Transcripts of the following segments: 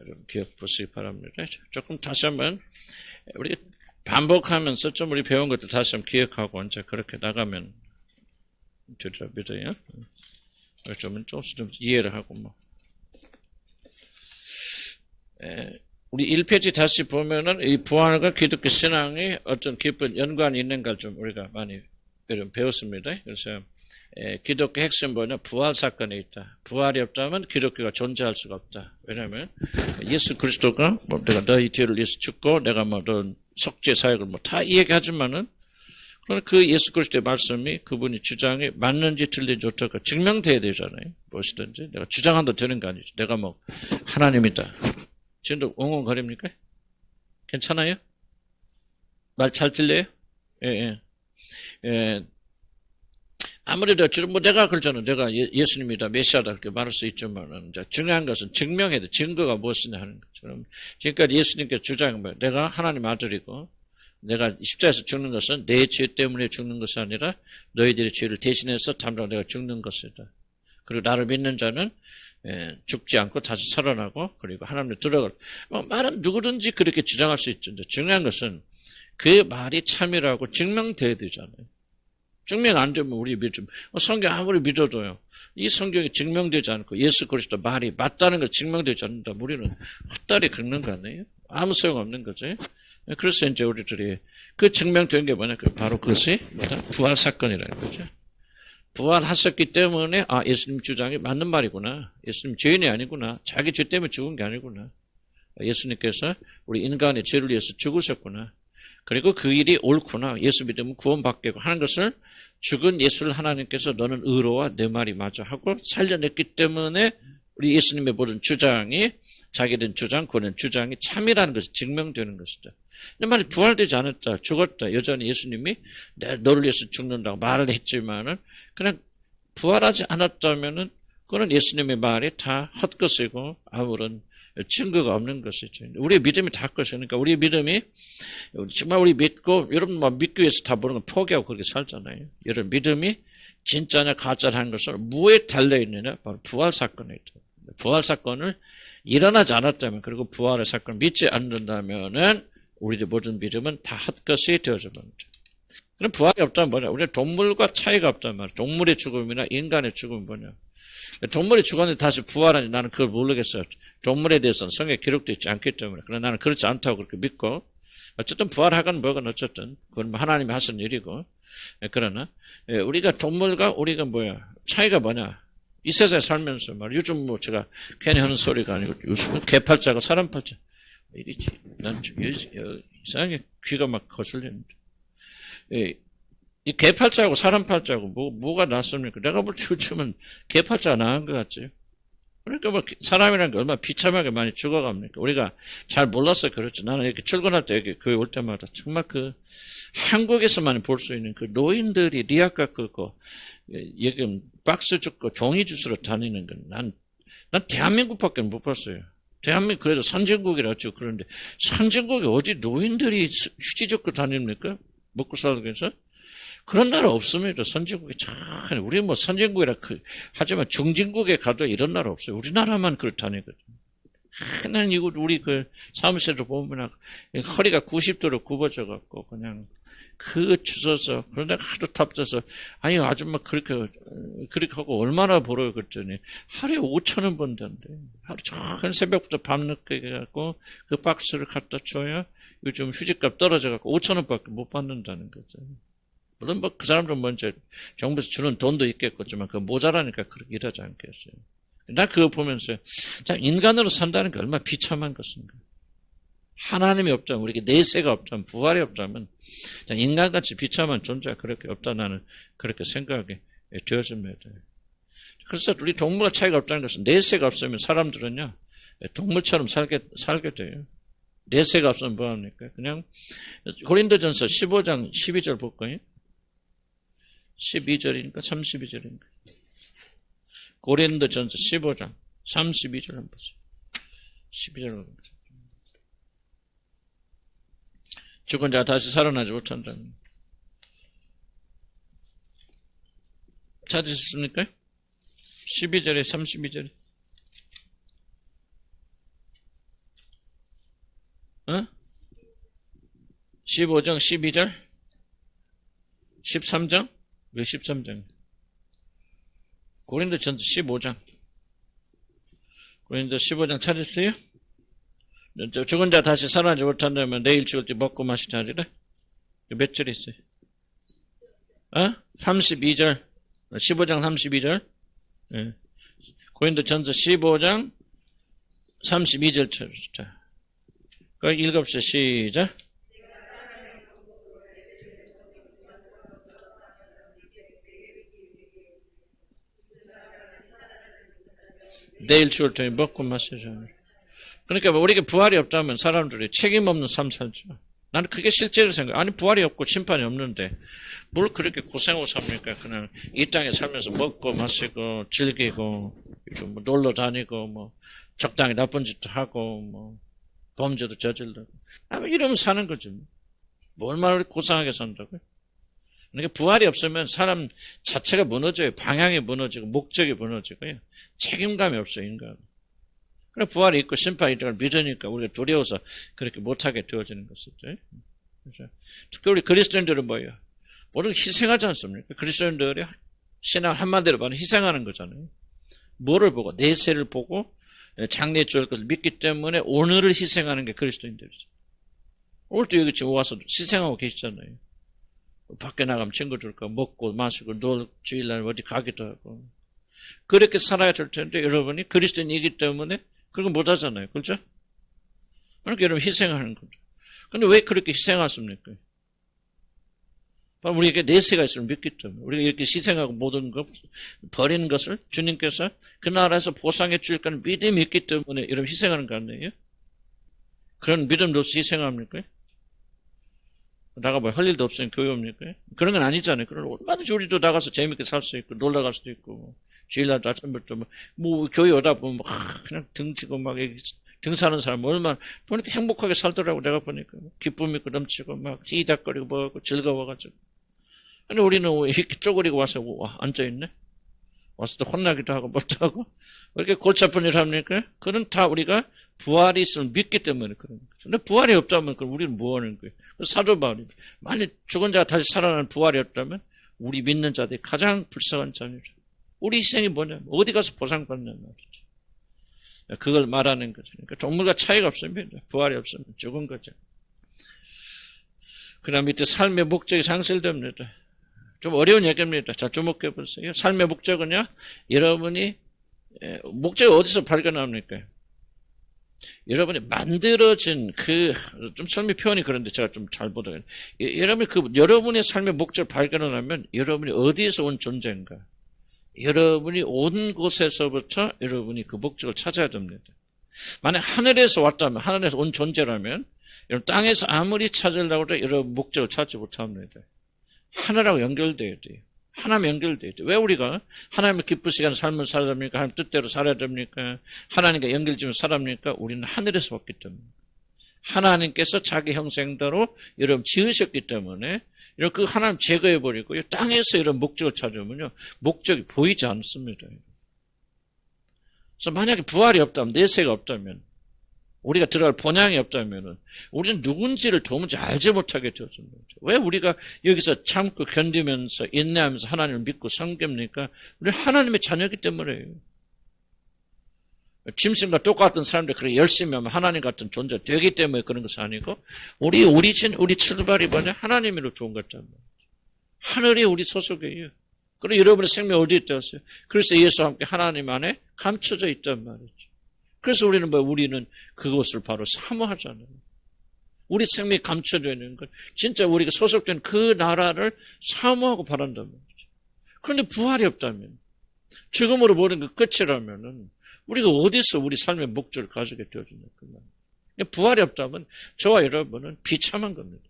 여러분 기억 보시기 바랍니다. 조금 다시 한번 우리 반복하면서 좀 우리 배운 것도 다시 한번 기억하고 이제 그렇게 나가면 되리라 믿어요. 좀 조금씩 좀 이해를 하고 뭐. 우리 1페이지 다시 보면은 이 부활과 기독교 신앙이 어떤 깊은 연관이 있는가를 좀 우리가 많이 배웠습니다. 그래서 기독교 핵심 뭐냐? 부활 사건에 있다. 부활이 없다면 기독교가 존재할 수가 없다. 왜냐하면 예수 그리스도가 뭐 내가 너희 뒤를 위해서 죽고 내가 뭐 너 속죄 사역을 뭐 다 얘기하지만은 그 예수 그리스도의 말씀이 그분이 주장이 맞는지 틀린지 어떨까 증명돼야 되잖아요. 무엇이든지 내가 주장한다 되는 거 아니죠. 내가 뭐 하나님이다. 지금도 엉엉거립니까? 괜찮아요? 말 잘 들려요? 예. 아무래도 뭐 내가 그러잖아. 내가 예수님이다, 메시아다 그렇게 말할 수 있지만은 이제 중요한 것은 증명해야 돼. 증거가 무엇이냐 하는 것처럼 지금까지 예수님께서 주장한 거예요. 내가 하나님 아들이고 내가 십자가에서 죽는 것은 내 죄 때문에 죽는 것이 아니라 너희들의 죄를 대신해서 담당하고 내가 죽는 것이다. 그리고 나를 믿는 자는 죽지 않고 다시 살아나고 그리고 하나님을 들어갈. 말은 누구든지 그렇게 주장할 수 있죠. 중요한 것은 그 말이 참이라고 증명돼야 되잖아요. 증명 안 되면 우리 믿음. 성경 아무리 믿어도요. 이 성경이 증명되지 않고 예수 그리스도 말이 맞다는 거 증명되지 않는다. 우리는 헛다리 긁는 거 아니에요? 아무 소용없는 거지. 그래서 이제 우리들이 그 증명된 게 뭐냐? 바로 그것이 뭐다? 부활 사건이라는 거죠. 부활하셨기 때문에 예수님 주장이 맞는 말이구나. 예수님 죄인이 아니구나. 자기 죄 때문에 죽은 게 아니구나. 예수님께서 우리 인간의 죄를 위해서 죽으셨구나. 그리고 그 일이 옳구나. 예수 믿으면 구원받게 하는 것을 죽은 예수를 하나님께서 너는 의로와 내 말이 맞아 하고 살려냈기 때문에 우리 예수님의 모든 주장이 자기된 주장, 그는 주장이 참이라는 것이 증명되는 것이다. 근데 만약 부활되지 않았다, 죽었다, 여전히 예수님이 너를 위해서 죽는다고 말을 했지만은 그냥 부활하지 않았다면은 그거는 예수님의 말이 다 헛것이고 아무런 증거가 없는 것이죠. 우리의 믿음이 다 것이니까 우리의 믿음이 정말 우리 믿고 여러분 막 믿기 위해서 다 모르는 거 포기하고 그렇게 살잖아요. 여러분 믿음이 진짜냐 가짜냐 하는 것을 무엇에 달려있느냐? 바로 부활 사건에 있다. 부활 사건을 일어나지 않았다면 그리고 부활의 사건을 믿지 않는다면은 우리의 모든 믿음은 다 헛것이 되어져 버립니다. 그럼 부활이 없다면 뭐냐? 우리는 동물과 차이가 없단 말이야. 동물의 죽음이나 인간의 죽음은 뭐냐? 동물이 죽었는데 다시 부활하니 나는 그걸 모르겠어요. 동물에 대해서는 성경에 기록되어 있지 않기 때문에. 그러나 나는 그렇지 않다고 그렇게 믿고 어쨌든 부활하건 뭐건 어쨌든 그건 하나님이 하신 일이고 그러나 우리가 동물과 우리가 뭐야? 차이가 뭐냐? 이 세상에 살면서 말이야. 요즘 뭐 제가 괜히 하는 소리가 아니고 요즘은 개팔자가 사람 팔자. 이리지. 난 좀 이상하게 귀가 막 거슬리는데. 이 개팔자하고 사람 팔자하고 뭐가 낫습니까? 내가 볼 때 요즘은 개팔자가 나은 것 같지. 그러니까 뭐 사람이라는 게 얼마나 비참하게 많이 죽어갑니까? 우리가 잘 몰라서 그렇지. 나는 이렇게 출근할 때 여기 교회 올 때마다 정말 그 한국에서만 볼 수 있는 그 노인들이 리아카 긁고 여기 박스 줍고 종이 주스로 다니는 건 난 대한민국밖에 못 봤어요. 대한민국 그래도 선진국이라죠. 그런데 선진국에 어디 노인들이 휴지 줍고 다닙니까? 먹고 살기 위해서? 그런 나라 없습니다. 선진국에 참 우리 뭐 선진국이라 하지만 중진국에 가도 이런 나라 없어요. 우리나라만 그렇다니거든요. 하나는 이거 우리 그 사무실을 보면 허리가 90도로 굽어져 갖고 그냥 그 주워서 그런데 하도 탑져서 아니 아줌마 그렇게 하고 얼마나 벌어요 그랬더니 하루에 5,000원 번다는데 하루 종일 새벽부터 밤늦게 해갖고 그 박스를 갖다 줘야 요즘 휴지값 떨어져 갖고 5,000원밖에 못 받는다는 거죠. 물론 뭐 그 사람들은 먼저 정부에서 주는 돈도 있겠지만 그 모자라니까 그렇게 일하지 않겠어요. 나 그거 보면서 참 인간으로 산다는 게 얼마나 비참한 것인가. 하나님이 없다면 우리에게 내세가 없다면 부활이 없다면 인간같이 비참한 존재가 그렇게 없다 나는 그렇게 생각이 되어집니다. 그래서 우리 동물과 차이가 없다는 것은 내세가 없으면 사람들은요 동물처럼 살게 돼요. 내세가 없으면 뭐합니까? 그냥 고린도전서 15장 12절 볼까요? 12절이니까 32절인가? 고린도전서 15장 32절 한번 보세요. 12절 죽은 자가 다시 살아나지 못한다는. 찾으셨습니까? 12절에 32절에 15장 12절 13장 왜 13장 고린도전서 15장 고린도 15장 찾으세요? 죽은 자 다시 살아나지 못한다면 내일 죽을 때 먹고 마시자 하리라. 몇 절 있어요? 32절 15장 32절 예. 고린도전서 15장 32절 찾으시자. 거기 읽읍시다. 시작. 내일 죽을 테니 먹고 마시자. 그러니까 우리가 부활이 없다면 사람들이 책임 없는 삶 살죠. 나는 그게 실제로 생각해. 아니 부활이 없고 심판이 없는데 뭘 그렇게 고생하고 삽니까? 그냥 이 땅에 살면서 먹고 마시고 즐기고 뭐 놀러 다니고 뭐 적당히 나쁜 짓도 하고 뭐 범죄도 저질러고 아마 이러면 사는 거지. 뭐 얼마나 고상하게 산다고요? 그러니까 부활이 없으면 사람 자체가 무너져요. 방향이 무너지고 목적이 무너지고요. 책임감이 없어요, 인간. 그래 부활이 있고 심판이 있다는 걸 믿으니까 우리가 두려워서 그렇게 못하게 되어지는 것이죠. 특히 우리 그리스도인들은 뭐예요? 모두 희생하지 않습니까? 그리스도인들이 신앙 한마디로 말하면 희생하는 거잖아요. 뭐를 보고? 내세를 보고 장래에 좋을 것을 믿기 때문에 오늘을 희생하는 게 그리스도인들이죠. 오늘도 여기 지금 와서 희생하고 계시잖아요. 밖에 나가면 친구들과 먹고 마시고 놀 주일날 어디 가기도 하고 그렇게 살아야 될 텐데 여러분이 그리스도인이기 때문에 그런 거 못하잖아요. 그렇죠? 그러니까 여러분 희생하는 거죠. 근데 왜 그렇게 희생하십니까? 바로 우리에게 내세가 있으면 믿기 때문에 우리가 이렇게 희생하고 모든 것 버리는 것을 주님께서 그 나라에서 보상해 줄 거는 믿음이 있기 때문에 여러분 희생하는 거 아니에요? 그런 믿음도 없이 희생합니까? 나가봐 할 일도 없으니 교회 옵니까? 그런 건 아니잖아요. 그럼 얼마든지 우리도 나가서 재밌게 살 수 있고 놀러 갈 수도 있고 주일날 아침부터 뭐 교회 오다 보면 그냥 등치고 막 등사하는 사람 얼마나 보니까 행복하게 살더라고. 내가 보니까 기쁨 있고 넘치고 막 희닥거리고 뭐하고 즐거워가지고. 근데 우리는 왜 이렇게 쪼그리고 와서 앉아있네? 와서 또 혼나기도 하고 뭐도 하고 왜 이렇게 골치 아픈 일 합니까? 그건 다 우리가 부활이 있으면 믿기 때문에 그런 거죠. 근데 부활이 없다면 그럼 우리는 뭐 하는 거예요? 사도 바울이 만약 죽은 자가 다시 살아나는 부활이 없다면 우리 믿는 자들이 가장 불쌍한 자녀죠. 우리 희생이 뭐냐면 어디 가서 보상받는 말이죠. 그걸 말하는 거죠. 그러니까 종물과 차이가 없습니다. 부활이 없으면 죽은 거죠. 그 다음 밑에 삶의 목적이 상실됩니다. 좀 어려운 얘기입니다. 자, 주목해 보세요. 삶의 목적은요, 여러분이, 목적이 어디서 발견합니까? 여러분이 만들어진 좀 설명 표현이 그런데 제가 좀 잘 보더라고요. 여러분이 여러분의 삶의 목적을 발견을 하면 여러분이 어디에서 온 존재인가? 여러분이 온 곳에서부터 여러분이 그 목적을 찾아야 됩니다. 만약 하늘에서 왔다면, 하늘에서 온 존재라면, 여러분 땅에서 아무리 찾으려고 해도 여러분 목적을 찾지 못합니다. 하늘하고 연결돼야 돼요. 하나님 연결돼야 돼요. 왜 우리가 하나님의 기쁘시게 하는 삶을 살아야 됩니까? 하나님 뜻대로 살아야 됩니까? 하나님과 연결지면 살아갑니까? 우리는 하늘에서 왔기 때문에. 하나님께서 자기 형상대로 여러분 지으셨기 때문에 이런 그 하나님 제거해버리고 땅에서 이런 목적을 찾으면요. 목적이 보이지 않습니다. 그래서 만약에 부활이 없다면, 내세가 없다면, 우리가 들어갈 본향이 없다면 우리는 누군지를 도무지 알지 못하게 되어진 거죠. 왜 우리가 여기서 참고 견디면서 인내하면서 하나님을 믿고 섬깁니까? 우리 하나님의 자녀이기 때문에요. 짐승과 똑같은 사람들 그렇게 열심히 하면 하나님 같은 존재 되기 때문에 그런 것이 아니고 우리 오리진, 우리 출발이 뭐냐? 하나님으로 좋은 거잖아요. 하늘이 우리 소속이에요. 그리고 여러분의 생명 어디에 있다고요? 그래서 예수와 함께 하나님 안에 감춰져 있단 말이죠. 그래서 우리는 그것을 바로 사모하잖아요. 우리 생명이 감춰져 있는 것. 진짜 우리가 소속된 그 나라를 사모하고 바란단 말이죠. 그런데 부활이 없다면, 죽음으로 모든 것 끝이라면은, 우리가 어디서 우리 삶의 목적을 가지게 되어지냐. 부활이 없다면, 저와 여러분은 비참한 겁니다.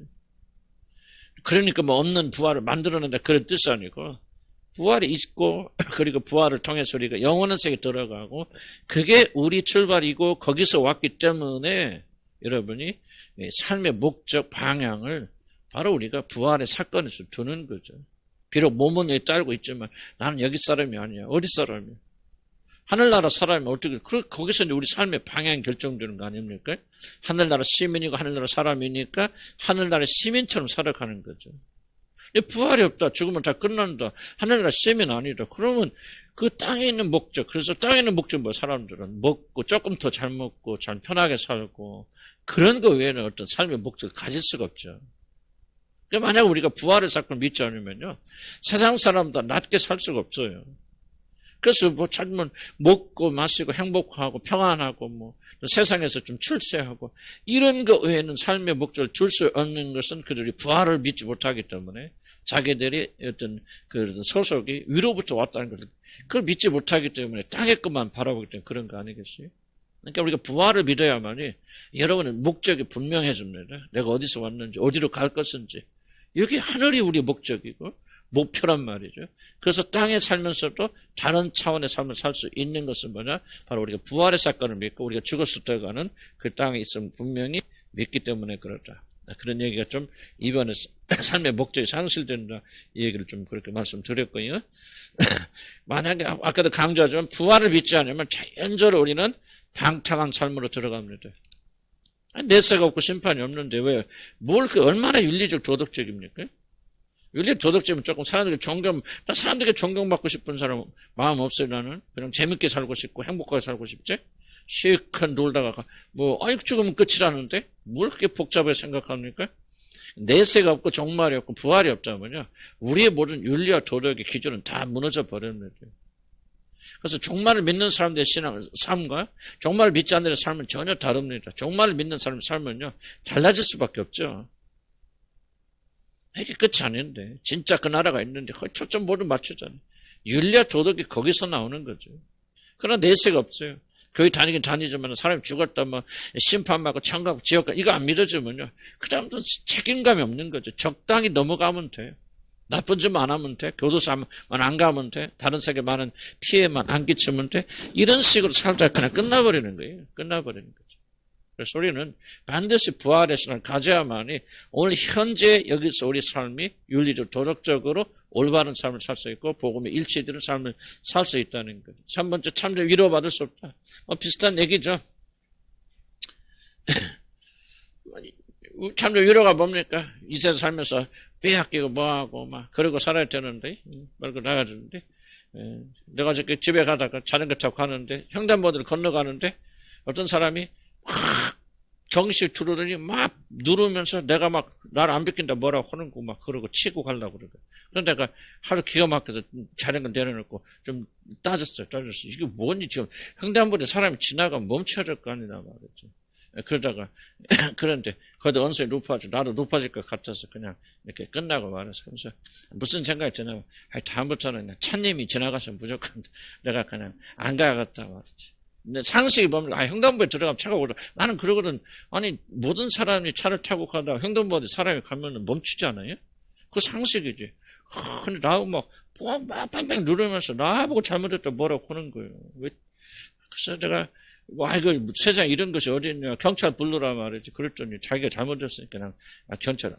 그러니까 뭐 없는 부활을 만들어낸다 그런 뜻이 아니고, 부활이 있고 그리고 부활을 통해서 우리가 영원한 세계에 들어가고 그게 우리 출발이고 거기서 왔기 때문에 여러분이 삶의 목적 방향을 바로 우리가 부활의 사건에서 두는 거죠. 비록 몸은 여기 딸고 있지만 나는 여기 사람이 아니야. 어디 사람이야? 하늘나라 사람이 어떻게, 거기서 이제 우리 삶의 방향이 결정되는 거 아닙니까? 하늘나라 시민이고 하늘나라 사람이니까 하늘나라 시민처럼 살아가는 거죠. 부활이 없다. 죽으면 다 끝난다. 하늘나라 시민 아니다. 그러면 그 땅에 있는 목적, 그래서 땅에 있는 목적 뭐 사람들은 먹고 조금 더 잘 먹고 잘 편하게 살고 그런 거 외에는 어떤 삶의 목적을 가질 수가 없죠. 그러니까 만약 우리가 부활의 사건을 믿지 않으면요, 세상 사람보다 낮게 살 수가 없어요. 그래서 뭐 찾으면 먹고 마시고 행복하고 평안하고 뭐 세상에서 좀 출세하고 이런 거 외에는 삶의 목적을 줄 수 없는 것은 그들이 부활을 믿지 못하기 때문에 자기들이 어떤 그 소속이 위로부터 왔다는 것을 그걸 믿지 못하기 때문에 땅의 것만 바라보기 때문에 그런 거 아니겠어요? 그러니까 우리가 부활을 믿어야만이 여러분은 목적이 분명해집니다. 내가 어디서 왔는지 어디로 갈 것인지 여기 하늘이 우리 목적이고 목표란 말이죠. 그래서 땅에 살면서도 다른 차원의 삶을 살 수 있는 것은 뭐냐? 바로 우리가 부활의 사건을 믿고 우리가 죽었을 때 가는 그 땅에 있으면 분명히 믿기 때문에 그렇다. 그런 얘기가 좀 이번에 삶의 목적이 상실된다. 이 얘기를 좀 그렇게 말씀드렸고요. 만약에 아까도 강조하지만 부활을 믿지 않으면 자연적으로 우리는 방탕한 삶으로 들어갑니다. 내세가 없고 심판이 없는데 왜? 뭘 얼마나 윤리적 도덕적입니까? 윤리 도덕적이면 조금 사람들에게 사람들에게 존경받고 싶은 사람 마음 없어요, 나는. 그냥 재밌게 살고 싶고 행복하게 살고 싶지? 실컷 놀다가, 아니, 죽으면 끝이라는데? 뭘 그렇게 복잡하게 생각합니까? 내세가 없고 종말이 없고 부활이 없다면요. 우리의 모든 윤리와 도덕의 기준은 다 무너져 버립니다. 그래서 종말을 믿는 사람들의 삶과 종말을 믿지 않는 삶은 전혀 다릅니다. 종말을 믿는 사람의 삶은요, 달라질 수밖에 없죠. 이게 끝이 아닌데 진짜 그 나라가 있는데 초점 모두 맞추잖아요. 윤리와 도덕이 거기서 나오는 거죠. 그러나 내세가 없어요. 교회 다니긴 다니지만 사람이 죽었다 심판받고 천국 지옥 이거 안 믿어지면요 그 다음부터 책임감이 없는 거죠. 적당히 넘어가면 돼요. 나쁜 짓 안 하면 돼. 교도소만 안 가면 돼. 다른 세계 많은 피해만 안 끼치면 돼. 이런 식으로 살다가 그냥 끝나버리는 거예요. 끝나버리는 거죠. 그래서 우리는 반드시 부활의 신앙을 가져야만이 오늘 현재 여기서 우리 삶이 윤리적 도덕적으로 올바른 삶을 살 수 있고 복음의 일치되는 삶을 살 수 있다는 거죠. 3번째 참된 위로받을 수 없다. 비슷한 얘기죠. 참된 위로가 뭡니까? 이 세상 살면서 빼앗기고 뭐하고 그러고 살아야 되는데 말고 나가야 되는데 내가 저기 집에 가다가 자전거 타고 가는데 횡단보도를 건너가는데 어떤 사람이 정시 두르더니 막 누르면서 내가 나를 안 비킨다 뭐라고 하는 거 그러고 치고 가려고 그러고. 그런데 내가 하루 기가 막혀서 자전거 내려놓고 좀 따졌어요. 이게 뭔지 지금 횡단보도에 사람이 지나가면 멈춰야 될 거 아니냐 말이죠. 그러다가 그런데 거기다 언성이 높아져 나도 높아질 것 같아서 그냥 이렇게 끝나고 말았어. 그래서 무슨 생각이 드냐면 다음부터는 그냥 차님이 지나가서 무조건 내가 그냥 안 가야겠다 말이지. 근데 상식이 보면 횡단보도에 들어가면 차가 오다. 나는 그러거든. 아니 모든 사람이 차를 타고 가다가 횡단보도에 사람이 가면 멈추지 않아요? 그 상식이지. 근데 나하고 팡팡 누르면서 나보고 잘못했다 뭐라고 하는 거예요. 왜? 그래서 내가 이거 세상에 이런 것이 어디 있냐. 경찰 부르라 말이지. 그랬더니 자기가 잘못했으니까 그냥 경찰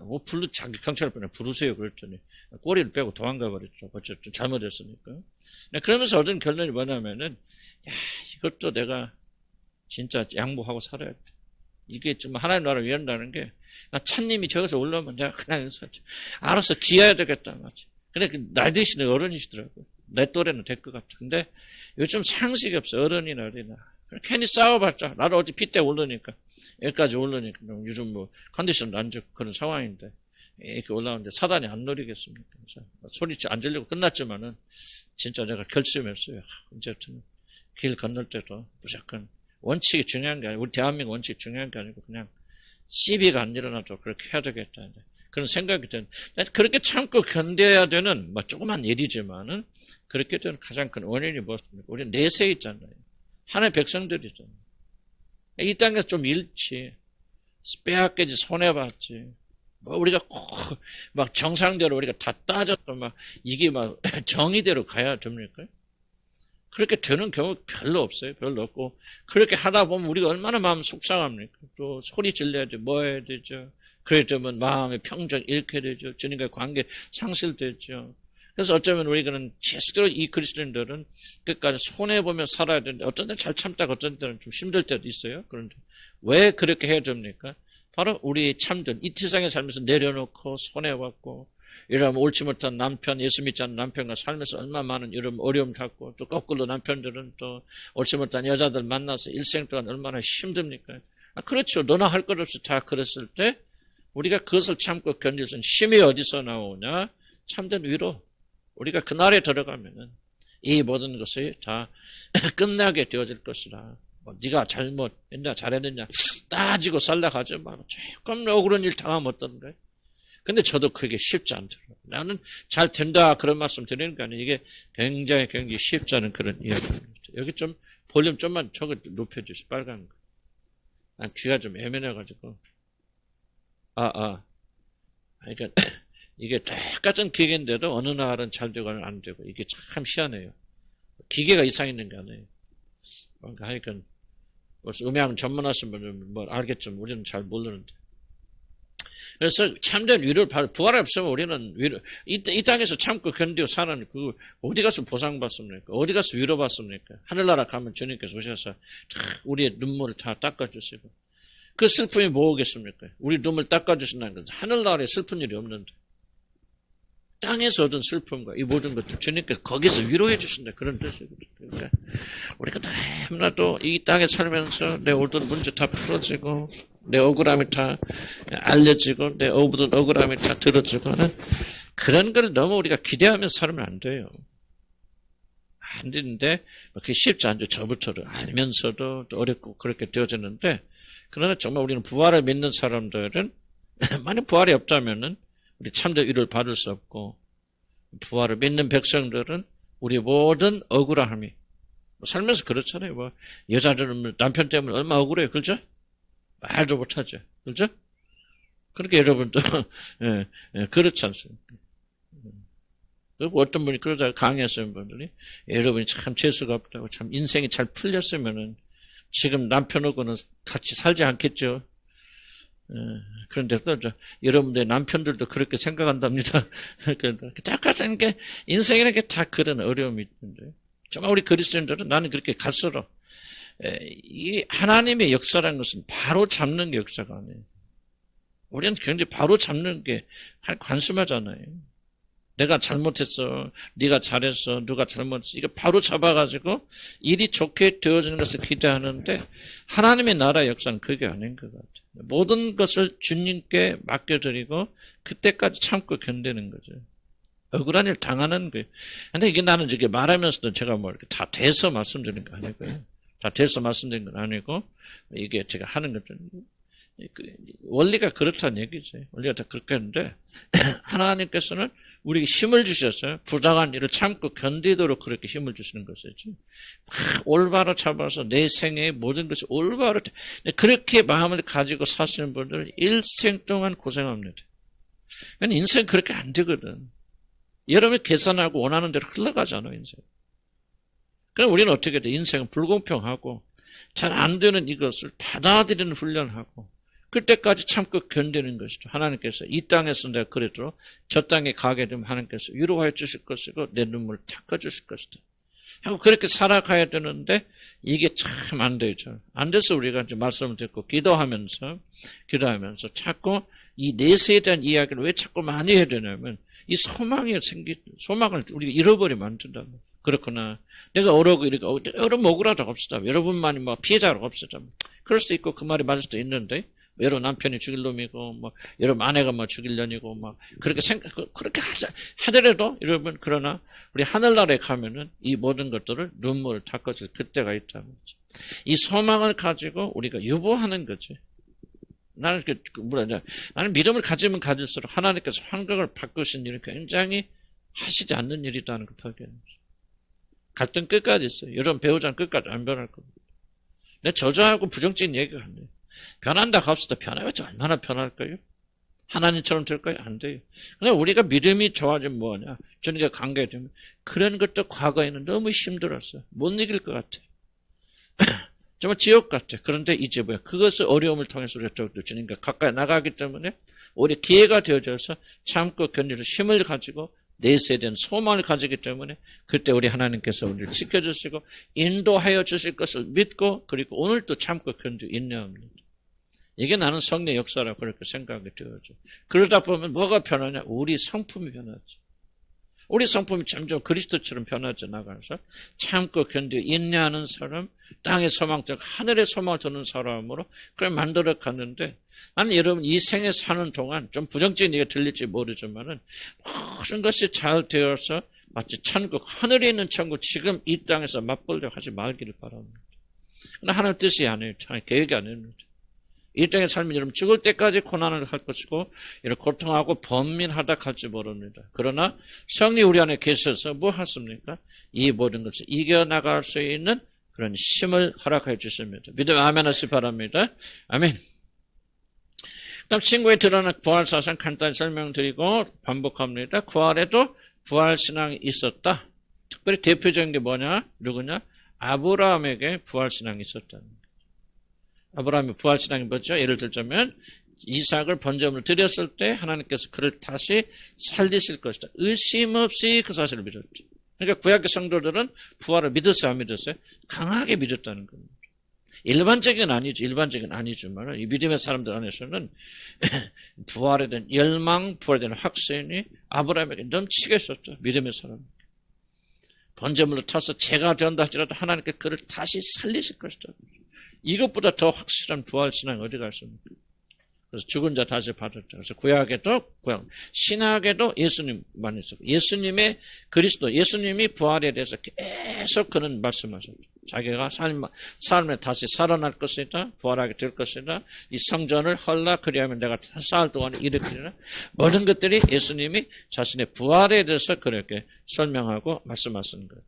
자기 경찰 부르세요. 그랬더니 꼬리를 빼고 도망가 버렸죠. 어쨌든 잘못했으니까. 그러면서 얻은 결론이 뭐냐면은 이것도 내가 진짜 양보하고 살아야 돼. 이게 좀 하나님 나라를 위한다는 게, 나 찬님이 저기서 올라오면 내가 그냥 알아서 기해야 되겠다, 맞지. 근데 나이 드시는 어른이시더라고요. 내 또래는 될 것 같아. 근데 요즘 상식이 없어. 어른이나 어리나. 괜히 싸워봤자. 나도 어디 핏대 오르니까. 여기까지 오르니까. 요즘 컨디션도 안 좋고 그런 상황인데. 이렇게 올라오는데 사단이 안 노리겠습니까? 그래서 소리치 안 들리고 끝났지만은, 진짜 내가 결심했어요. 이제부터는. 길 건널 때도 무조건 원칙이 중요한 게 아니고 우리 대한민국 원칙이 중요한 게 아니고 그냥 시비가 안 일어나도 그렇게 해야 되겠다 그런 생각이 드는 그렇게 참고 견뎌야 되는 조그만 일이지만은 그렇게 되는 가장 큰 원인이 무엇입니까? 우리 내세 있잖아요. 하나의 백성들이잖아요. 이 땅에서 좀 잃지 빼앗기지 손해봤지 우리가 꼭 정상대로 우리가 다 따져도 이게 정의대로 가야 됩니까? 그렇게 되는 경우 별로 없어요. 별로 없고. 그렇게 하다 보면 우리가 얼마나 마음 속상합니까? 또 소리 질러야 돼, 뭐 해야 되죠. 그래 되면 마음의 평정 잃게 되죠. 주님과의 관계 상실되죠. 그래서 어쩌면 우리는 실제로 이 그리스도인들은 끝까지 손해보며 살아야 되는데 어떤 때는 잘 참다가 어떤 때는 좀 힘들 때도 있어요. 그런데 왜 그렇게 해야 됩니까? 바로 우리 참된 이 세상에 살면서 내려놓고 손해봤고 이러면 옳지 못한 남편, 예수 믿지 않는 남편과 살면서 얼마나 많은 이런 어려움 갖고 또 거꾸로 남편들은 또 옳지 못한 여자들 만나서 일생 동안 얼마나 힘듭니까? 그렇죠. 너나 할 것 없이 다 그랬을 때 우리가 그것을 참고 견딜 수 있는 힘이 어디서 나오냐? 참된 위로. 우리가 그날에 들어가면은 이 모든 것이 다 끝나게 되어질 것이라. 뭐 네가 잘못했냐 잘했느냐 따지고 살라가지 말고 조금 억울한 일 당하면 어떤가? 근데 저도 그게 쉽지 않더라고요. 나는 잘 된다 그런 말씀 드리는 거 아니에요. 이게 굉장히 쉽지 않은 그런 이야기입니다. 여기 좀 볼륨 좀만 저거 높여주시 빨간 거. 난 귀가 좀 애매해가지고. 그러니까 이게 똑같은 기계인데도 어느 날은 잘 되고 안 되고 이게 참 희한해요. 기계가 이상 있는 게 아니에요. 그러니까 하여간 음향 전문하신 분은 뭐 알겠지만 우리는 잘 모르는데. 그래서 참된 위로를 부활이 없으면 우리는 이 땅에서 참고 견디고 사는 그 어디 가서 보상받습니까? 어디 가서 위로받습니까? 하늘나라 가면 주님께서 오셔서 우리의 눈물을 다 닦아주시고 그 슬픔이 뭐겠습니까? 우리 눈물 닦아주신다는 것은 하늘나라에 슬픈 일이 없는데 땅에서 얻은 슬픔과 이 모든 것들 주님께서 거기서 위로해 주신다 그런 뜻이거든요. 그러니까 우리가 너무나도 이 땅에 살면서 내 모든 문제 다 풀어지고 내 억울함이 다 알려지고 내 모든 억울함이 다 들어지고 하는 그런 걸 너무 우리가 기대하면서 살면 안 돼요. 안 되는데 그게 쉽지 않죠. 저부터를 알면서도 어렵고 그렇게 되어지는데 그러나 정말 우리는 부활을 믿는 사람들은 만약 부활이 없다면은 우리 참된 위로를 받을 수 없고 부활을 믿는 백성들은 우리 모든 억울함이 살면서 그렇잖아요. 뭐 여자들은 남편 때문에 얼마나 억울해요. 그렇죠? 말도 못하죠. 그렇죠? 그렇게 여러분도 그렇지 않습니까? 그리고 어떤 분이 그러다가 강의하시는 분들이 여러분이 참 재수가 없다고 참 인생이 잘 풀렸으면은 지금 남편하고는 같이 살지 않겠죠. 그런데 또 여러분들 남편들도 그렇게 생각한답니다. 똑같은 게 인생이라는 게 다 그런 어려움이 있는데 정말 우리 그리스도인들은 나는 그렇게 갈수록 이 하나님의 역사라는 것은 바로 잡는 게 역사가 아니에요. 우리는 굉장히 바로 잡는 게 관심하잖아요. 내가 잘못했어, 네가 잘했어, 누가 잘못했어. 이거 바로 잡아가지고 일이 좋게 되어지는 것을 기대하는데 하나님의 나라의 역사는 그게 아닌 것 같아요. 모든 것을 주님께 맡겨드리고 그때까지 참고 견디는 거죠. 억울한 일 당하는 거예요. 근데 이게 나는 이게 말하면서도 제가 뭐 이렇게 다 대서 말씀드리는 거 아니고요. 다 대서 말씀드리는 건 아니고 이게 제가 하는 것도 원리가 그렇다는 얘기죠. 원리가 다 그렇게 했는데 하나님께서는 우리에게 힘을 주셨어요. 부당한 일을 참고 견디도록 그렇게 힘을 주시는 것이지. 올바로 잡아서 내 생애의 모든 것이 올바로 그렇게 마음을 가지고 사시는 분들은 일생 동안 고생합니다. 인생 그렇게 안 되거든. 여러분이 계산하고 원하는 대로 흘러가잖아요. 인생. 그럼 우리는 어떻게 돼? 인생은 불공평하고 잘 안 되는 이것을 받아들이는 훈련하고 그때까지 참고 견디는 것이죠. 하나님께서 이 땅에서 내가 그래도 저 땅에 가게 되면 하나님께서 위로하여 주실 것이고 내 눈물을 닦아 주실 것이다. 하고 그렇게 살아가야 되는데 이게 참 안 되죠. 안 돼서 우리가 이제 말씀을 듣고 기도하면서 자꾸 이 내세에 대한 이야기를 왜 자꾸 많이 해야 되냐면 이 소망을 우리가 잃어버리면 안 된다. 그렇구나. 내가 어려고 이렇게 여러분 억울하다고 합시다. 여러분만이 뭐 피해자라고 합시다. 그럴 수도 있고 그 말이 맞을 수도 있는데 여러분 남편이 죽일 놈이고 뭐 여러분 아내가 뭐 죽일 년이고 막 그렇게 그렇게 하더라도 여러분 그러나 우리 하늘나라에 가면은 이 모든 것들을 눈물을 닦아줄 그때가 있다는 거죠. 이 소망을 가지고 우리가 유보하는 거지. 나는 나는 믿음을 가지면 가질수록 하나님께서 환경을 바꾸신 일은 굉장히 하시지 않는 일이라는 걸 발견해요. 갈등 끝까지 있어요. 여러분 배우자는 끝까지 안 변할 겁니다. 내 저자하고 부정적인 얘기가 안 돼요. 변한다고 합시다. 변해봤자 얼마나 변할까요? 하나님처럼 될까요? 안 돼요. 그냥 우리가 믿음이 좋아지면 뭐냐? 주님과 관계가 되면 그런 것도 과거에는 너무 힘들었어요. 못 이길 것 같아. 정말 지옥 같아. 그런데 이제 뭐야? 그것을 어려움을 통해서 우리가 주님과 가까이 나가기 때문에 우리 기회가 되어져서 참고 견디는 힘을 가지고 내세에 대한 소망을 가지기 때문에 그때 우리 하나님께서 우리를 지켜주시고 인도하여 주실 것을 믿고 그리고 오늘도 참고 견디고 인내합니다. 이게 나는 성령의 역사라고 그렇게 생각이 되어져. 그러다 보면 뭐가 변하냐? 우리 성품이 변하지. 우리 성품이 점점 그리스도처럼 변하져 나가서 참고 견디고 인내하는 사람, 땅의 소망적 하늘의 소망을 두는 사람으로 그걸 만들어 갔는데 나는 여러분 이 생에 사는 동안 좀 부정적인 얘기가 들릴지 모르지만은 모든 것이 잘 되어서 마치 천국, 하늘에 있는 천국 지금 이 땅에서 맛보려고 하지 말기를 바랍니다. 그러나 하나님 뜻이 아니에요. 계획이 아닙니다. 이 땅에 살면 여러분 죽을 때까지 고난을 할 것이고 이렇게 고통하고 번민하다 갈지 모릅니다. 그러나 성령 우리 안에 계셔서 뭐 하십니까? 이 모든 것을 이겨나갈 수 있는 그런 힘을 허락해 주십니다. 믿음 아멘 하시 바랍니다. 아멘. 그다음 친구에 드러난 부활사상 간단히 설명드리고 반복합니다. 부활에도 부활신앙이 있었다. 특별히 대표적인 게 뭐냐? 누구냐? 아브라함에게 부활신앙이 있었다는 거예요. 아브라함의 부활신앙이 뭐죠? 예를 들자면 이삭을 번제물로 드렸을 때 하나님께서 그를 다시 살리실 것이다. 의심 없이 그 사실을 믿었죠. 그러니까 구약의 성도들은 부활을 믿었어요, 안 믿었어요? 강하게 믿었다는 겁니다. 일반적인 아니지만 이 믿음의 사람들 안에서는 부활에 대한 열망, 부활에 대한 확신이 아브라함에게 넘치게 있었죠. 믿음의 사람. 번제물로 타서 죄가 된다 할지라도 하나님께 그를 다시 살리실 것이다. 이것보다 더 확실한 부활신앙이 어디가 있습니까? 그래서 죽은 자 다시 받았죠. 그래서 구약에도 신학에도 예수님만 있었고 예수님의 그리스도 예수님이 부활에 대해서 계속 그는 말씀하셨죠. 자기가 삶에 다시 살아날 것이다. 부활하게 될 것이다. 이 성전을 헐라 그리하면 내가 4일 동안에 일으키리라. 모든 것들이 예수님이 자신의 부활에 대해서 그렇게 설명하고 말씀하시는 거예요.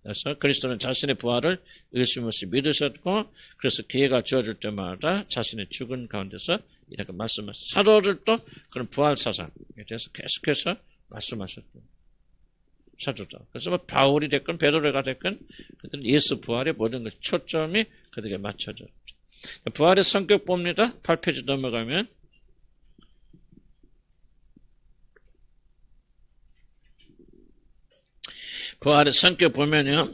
그래서 그리스도는 자신의 부활을 의심 없이 믿으셨고 그래서 기회가 주어질 때마다 자신의 죽은 가운데서 이렇게 말씀하셨어요. 사도들도 그런 부활 사상에 대해서 계속해서 말씀하셨고 사도들. 그래서 뭐 바울이 됐건 베드로가 됐건 그들은 예수 부활의 모든 것 초점이 그들에게 맞춰졌죠. 부활의 성격 봅니다. 8페이지 넘어가면 부활의 성격 보면요.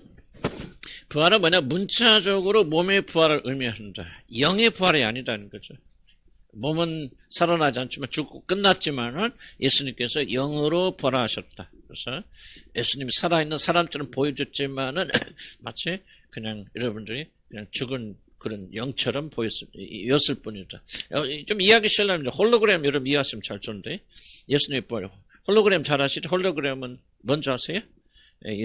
부활은 뭐냐? 문자적으로 몸의 부활을 의미한다. 영의 부활이 아니다는 거죠. 몸은 살아나지 않지만 죽고 끝났지만은 예수님께서 영으로 부활하셨다. 그래서 예수님이 살아있는 사람처럼 보여줬지만은 마치 그냥 여러분들이 그냥 죽은 그런 영처럼 보였을 뿐이다. 좀 이해하기 쉬우려면 홀로그램 여러분 이해하시면 잘 좋은데 예수님의 부활. 홀로그램 잘 아시죠? 홀로그램은 뭔지 아세요?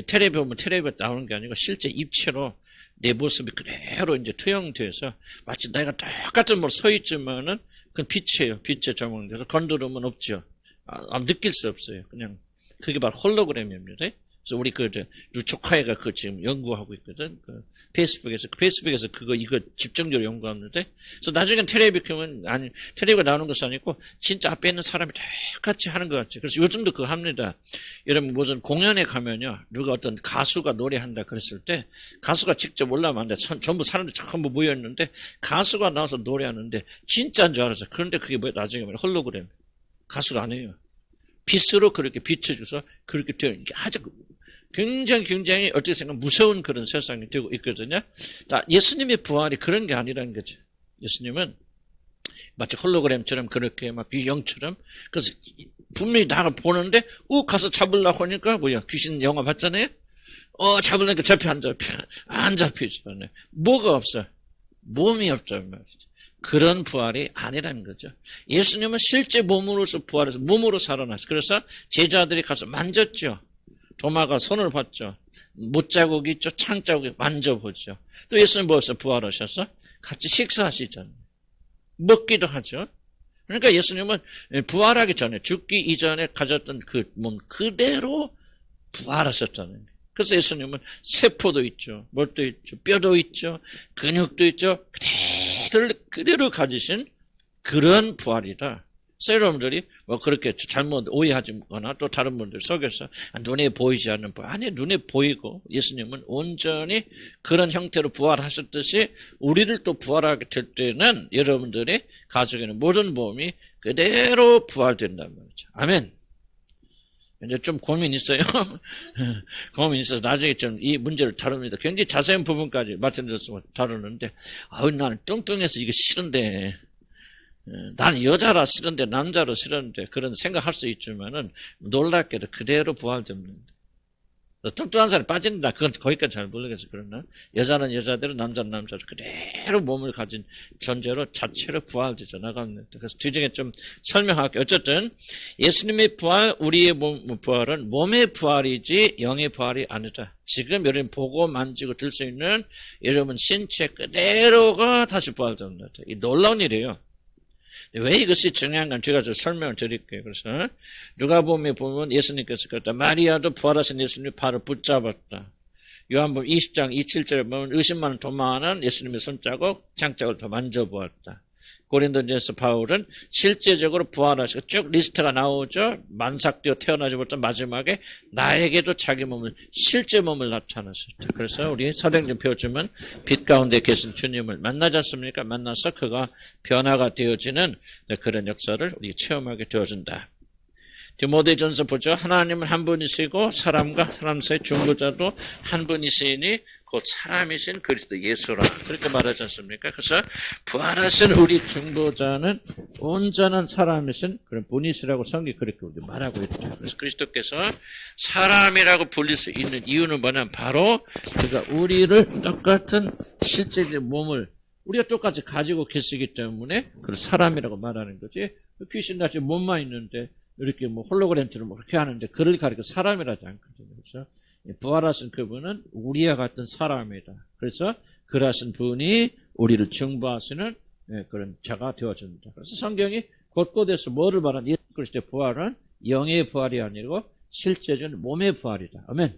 텔레비 보면 텔레비가 나오는 게 아니고 실제 입체로 내 모습이 그대로 이제 투영돼서 마치 내가 똑같은 모습 서 있지만은 그건 빛이에요. 빛에 적응돼서 건드리면 없죠. 느낄 수 없어요. 그냥 그게 바로 홀로그램입니다. 그래서 우리 조카애가 그 지금 연구하고 있거든. 페이스북에서 그거 이거 집중적으로 연구하는데. 그래서 나중엔 텔레비 켜면 텔레비가 나오는 것이 아니고 진짜 앞에 있는 사람이 똑같이 하는 것 같죠. 그래서 요즘도 그거 합니다. 여러분 무슨 공연에 가면요, 누가 어떤 가수가 노래한다 그랬을 때 가수가 직접 올라오면 안 돼. 전부 사람들이 전부 모여 있는데 가수가 나와서 노래하는데 진짜인 줄 알았어. 그런데 그게 뭐야? 나중에 홀로그램. 가수가 아니에요. 빛으로 그렇게 비춰줘서 그렇게 되어 있는 게 아주 굉장히 어떻게 생각하면 무서운 그런 세상이 되고 있거든요. 예수님의 부활이 그런 게 아니라는 거죠. 예수님은 마치 홀로그램처럼 그렇게 막 비영처럼 그래서 분명히 나를 보는데 가서 잡으려고 하니까 뭐야 귀신 영화 봤잖아요. 잡으려니까 잡혀 안 잡히죠. 뭐가 없어. 몸이 없단 말이죠. 그런 부활이 아니라는 거죠. 예수님은 실제 몸으로서 부활해서 몸으로 살아났어요. 그래서 제자들이 가서 만졌죠. 도마가 손을 봤죠. 못자국이 있죠. 창자국이 만져보죠. 또 예수님 벌써 부활하셔서 같이 식사하시잖아요. 먹기도 하죠. 그러니까 예수님은 부활하기 전에 죽기 이전에 가졌던 그 몸 그대로 부활하셨다는 거예요. 그래서 예수님은 세포도 있죠. 뭘도 있죠. 뼈도 있죠. 근육도 있죠. 그대로 가지신 그런 부활이다. 그래서 여러분들이 뭐 그렇게 잘못 오해하거나 또 다른 분들 속에서 눈에 보이지 않는 부활. 아니 눈에 보이고 예수님은 온전히 그런 형태로 부활하셨듯이 우리를 또 부활하게 될 때는 여러분들이 가지고 있는 모든 몸이 그대로 부활된단 말이죠. 아멘. 이제 좀 고민 있어요. 고민 있어서 나중에 좀 이 문제를 다룹니다. 굉장히 자세한 부분까지 말씀드렸으면 다루는데, 나는 뚱뚱해서 이거 싫은데, 나는 여자라 싫은데, 남자로 싫은데, 그런 생각할 수 있지만은, 놀랍게도 그대로 부활됩니다. 뚱뚱한 사람이 빠진다. 그건 거기까지 잘 모르겠어요. 그러나 여자는 여자대로 남자는 남자로 그대로 몸을 가진 존재로 자체로 부활되져 나갑니다. 그래서 뒤중에 좀 설명할게요. 어쨌든 예수님의 부활, 우리의 부활은 몸의 부활이지 영의 부활이 아니다. 지금 여러분 보고 만지고 들 수 있는 여러분 신체 그대로가 다시 부활됩니다. 이 놀라운 일이에요. 왜 이것이 중요한 건 제가 설명을 드릴게요. 그래서 누가복음에 보면 예수님께서 그랬다. 마리아도 부활하신 예수님의 발을 붙잡았다. 요한복음 20장 27절에 보면 의심 많은 도마는 예수님의 손자국, 장자국을 더 만져보았다. 고린도전서 바울은 실제적으로 부활하시고 쭉 리스트가 나오죠. 만삭되어 태어나지 못한 마지막에 나에게도 자기 몸을 실제 몸을 나타났었다. 그래서 우리 사도행전 배웠지만 빛 가운데 계신 주님을 만나지 않습니까? 만나서 그가 변화가 되어지는 그런 역사를 우리 체험하게 되어진다. 디모데전서 보죠. 하나님은 한 분이시고 사람과 사람 사이 중보자도 한 분이시니 곧 사람이신 그리스도 예수라. 그렇게 말하지 않습니까? 그래서 부활하신 우리 중보자는 온전한 사람이신 그런 분이시라고 성경이 그렇게 말하고 있죠. 그래서 그리스도께서 사람이라고 불릴 수 있는 이유는 뭐냐면 바로 그가 우리를 똑같은 실제적인 몸을 우리가 똑같이 가지고 계시기 때문에 그걸 사람이라고 말하는 거지. 귀신같이 몸만 있는데 이렇게 뭐 홀로그램처럼 그렇게 하는데 그를 가리켜 사람이라지 않거든요. 그래서 부활하신 그분은 우리와 같은 사람이다. 그래서 그러하신 분이 우리를 중보하시는 그런 자가 되어줍니다. 그래서 성경이 곳곳에서 뭐를 말하는 예수 그리스도의 부활은 영의 부활이 아니고 실제적인 몸의 부활이다. 아멘.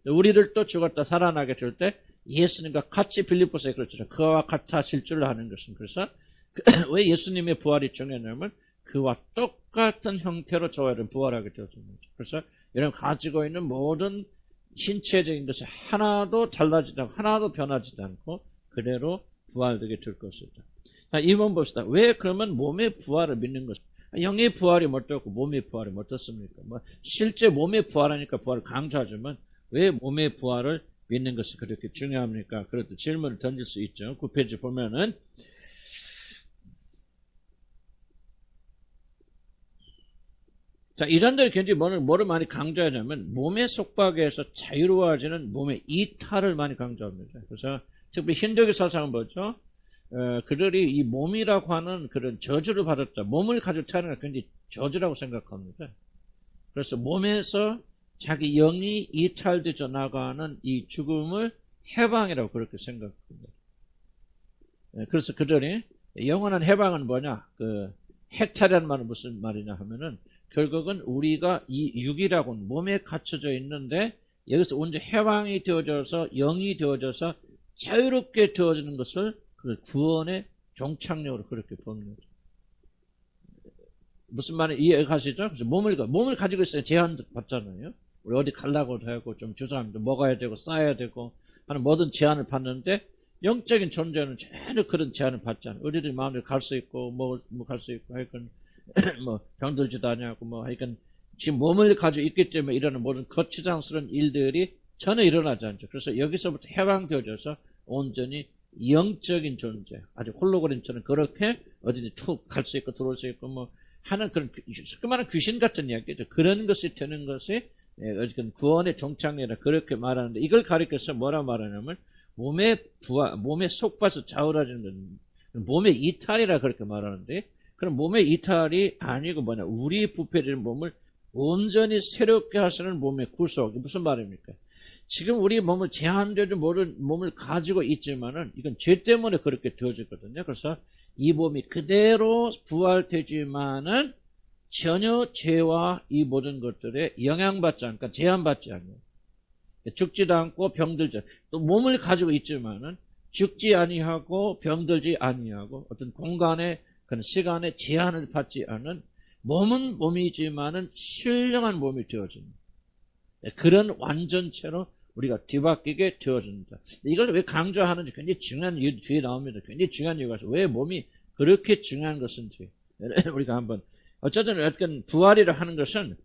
우리를 또 죽었다 살아나게 될 때 예수님과 같이 빌립보서에 그렇죠. 그와 같아질 줄 아는 것은 그래서 왜 예수님의 부활이 중요하냐면 그와 똑같은 형태로 저희를 부활하게 되어집니다. 그래서 여러분 가지고 있는 모든 신체적인 것이 하나도 달라지지 않고 하나도 변하지 않고 그대로 부활되게 될 것이다. 자, 이번 봅시다. 왜 그러면 몸의 부활을 믿는 것입니까? 영의 부활이 어떻고 몸의 부활이 어떻습니까? 뭐 실제 몸의 부활하니까 부활을 강조하지만 왜 몸의 부활을 믿는 것이 그렇게 중요합니까? 그렇게 질문을 던질 수 있죠. 9페이지 보면은 자, 이런들 굉장히 뭐를 많이 강조하냐면 몸의 속박에서 자유로워지는 몸의 이탈을 많이 강조합니다. 그래서 특히 힌두교 사상은 뭐죠? 그들이 이 몸이라고 하는 그런 저주를 받았다. 몸을 가지고 태어나는 굉장히 저주라고 생각합니다. 그래서 몸에서 자기 영이 이탈되어 나가는 이 죽음을 해방이라고 그렇게 생각합니다. 그래서 그들이 영원한 해방은 뭐냐? 해탈이라는 말은 무슨 말이냐 하면은 결국은 우리가 이 육이라고는 몸에 갇혀져 있는데 여기서 언제 해방이 되어져서 영이 되어져서 자유롭게 되어지는 것을 그 구원의 종착역으로 그렇게 봅니다. 무슨 말인지 이해가시죠? 그래서 몸을 가지고 있어야 제한 받잖아요. 우리 어디 가려고 하고 좀 주사합니다. 먹어야 되고 싸야 되고 하는 모든 제한을 받는데 영적인 존재는 전혀 그런 제한을 받지 않아요. 어디든 마음대로 갈 수 있고 뭐 갈 수 있고 하여간 뭐 병들지도 않냐고 뭐 하여간 지금 몸을 가지고 있기 때문에 이러는 모든 거추장스러운 일들이 전혀 일어나지 않죠. 그래서 여기서부터 해방되어져서 온전히 영적인 존재, 아주 홀로그램처럼 그렇게 어디든 툭 갈 수 있고 들어올 수 있고 뭐 하는 그런 쉽게 말하는 귀신 같은 이야기죠. 그런 것이 되는 것이 어쨌든 구원의 종착역이라 그렇게 말하는데 이걸 가리켜서 뭐라 말하냐면 몸의 속박에서 자유로워지는 몸의 이탈이라 그렇게 말하는데 그럼 몸의 이탈이 아니고 뭐냐 우리 부패된 몸을 온전히 새롭게 하시는 몸의 구속. 무슨 말입니까? 지금 우리 몸을 제한되는 몸을 가지고 있지만은 이건 죄 때문에 그렇게 되어졌거든요. 그래서 이 몸이 그대로 부활되지만은 전혀 죄와 이 모든 것들에 영향받지 않고 제한받지 않아요. 죽지도 않고 병들지 않고 또 몸을 가지고 있지만은 죽지 아니하고 병들지 아니하고 어떤 공간에 그런 시간에 제한을 받지 않은 몸은 몸이지만은 신령한 몸이 되어집니다. 그런 완전체로 우리가 뒤바뀌게 되어집니다. 이걸 왜 강조하는지 굉장히 중요한 이유 뒤에 나옵니다. 굉장히 중요한 이유가 있어요. 왜 몸이 그렇게 중요한 것인지 우리가 한번 어쨌든 부활이라 하는 것은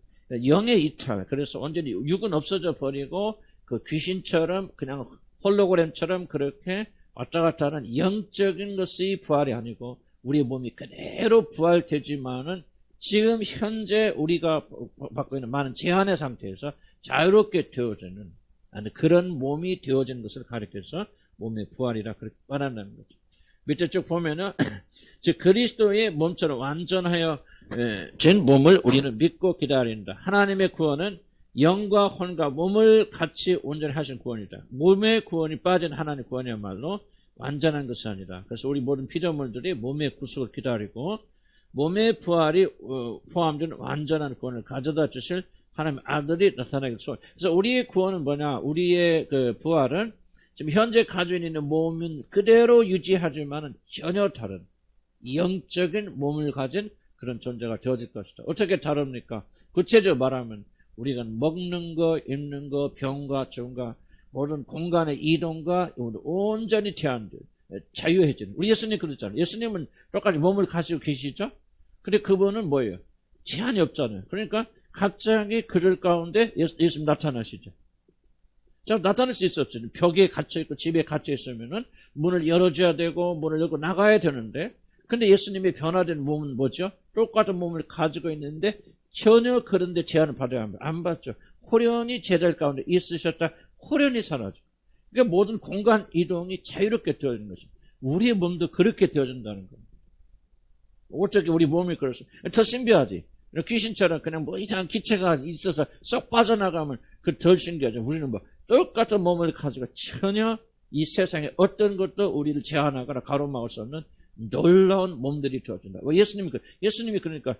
영의 이탈. 그래서 완전히 육은 없어져 버리고 그 귀신처럼 그냥 홀로그램처럼 그렇게 왔다 갔다 하는 영적인 것의 부활이 아니고 우리의 몸이 그대로 부활되지만은 지금 현재 우리가 받고 있는 많은 제한의 상태에서 자유롭게 되어지는 그런 몸이 되어지는 것을 가리켜서 몸의 부활이라 그렇게 말한다는 거죠. 밑에 쭉 보면은 즉 그리스도의 몸처럼 완전하여 진 몸을 우리는 믿고 기다린다. 하나님의 구원은 영과 혼과 몸을 같이 온전히 하신 구원이다. 몸의 구원이 빠진 하나님의 구원이야말로 완전한 것이 아니다. 그래서 우리 모든 피조물들이 몸의 구속을 기다리고 몸의 부활이 포함된 완전한 구원을 가져다 주실 하나님의 아들이 나타나겠소. 그래서 우리의 구원은 뭐냐? 우리의 그 부활은 지금 현재 가지고 있는 몸은 그대로 유지하지만은 전혀 다른 영적인 몸을 가진 그런 존재가 되어질 것이다. 어떻게 다릅니까? 구체적으로 말하면 우리가 먹는 거, 입는 거, 병과 죽음과 모든 공간의 이동과 온전히 제한돼 자유해지는. 우리 예수님 그랬잖아요. 예수님은 똑같이 몸을 가지고 계시죠? 근데 그분은 뭐예요? 제한이 없잖아요. 그러니까 갑자기 그들 가운데 예수님 나타나시죠. 자, 나타날 수 있었죠. 벽에 갇혀있고 집에 갇혀있으면은 문을 열어줘야 되고 문을 열고 나가야 되는데 근데 예수님의 변화된 몸은 뭐죠? 똑같은 몸을 가지고 있는데 전혀 그런 데 제한을 받아야 합니다. 안 받죠. 호련히 제자들 가운데 있으셨다. 호련히 사라져. 그러니까 모든 공간 이동이 자유롭게 되어지는 거죠. 우리의 몸도 그렇게 되어진다는 겁니다. 어떻게 우리 몸이 그렇습니까? 더 신비하지. 귀신처럼 그냥 뭐 이상한 기체가 있어서 쏙 빠져나가면 그 덜 신기하죠. 우리는 뭐 똑같은 몸을 가지고 전혀 이 세상에 어떤 것도 우리를 제한하거나 가로막을 수 없는 놀라운 몸들이 되어진다. 예수님이 그러니까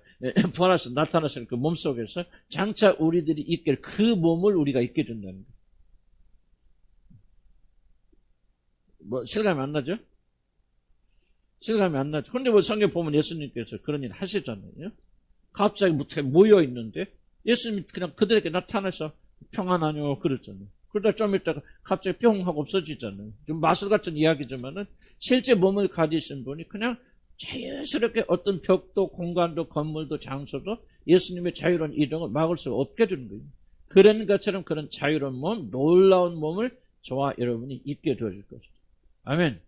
부활해서 나타나시는 그 몸 속에서 장차 우리들이 있게 그 몸을 우리가 있게 된다는 거예요. 뭐 실감이 안 나죠? 실감이 안 나죠. 근데 뭐 성경 보면 예수님께서 그런 일 하시잖아요. 갑자기 모여 있는데 예수님이 그냥 그들에게 나타나서 평안하뇨 그랬잖아요. 그러다 좀 있다가 갑자기 뿅 하고 없어지잖아요. 좀 마술 같은 이야기지만은 실제 몸을 가지신 분이 그냥 자연스럽게 어떤 벽도 공간도 건물도 장소도 예수님의 자유로운 이동을 막을 수 없게 되는 거예요. 그런 것처럼 그런 자유로운 몸, 놀라운 몸을 저와 여러분이 입게 되어질 것이죠. 아멘.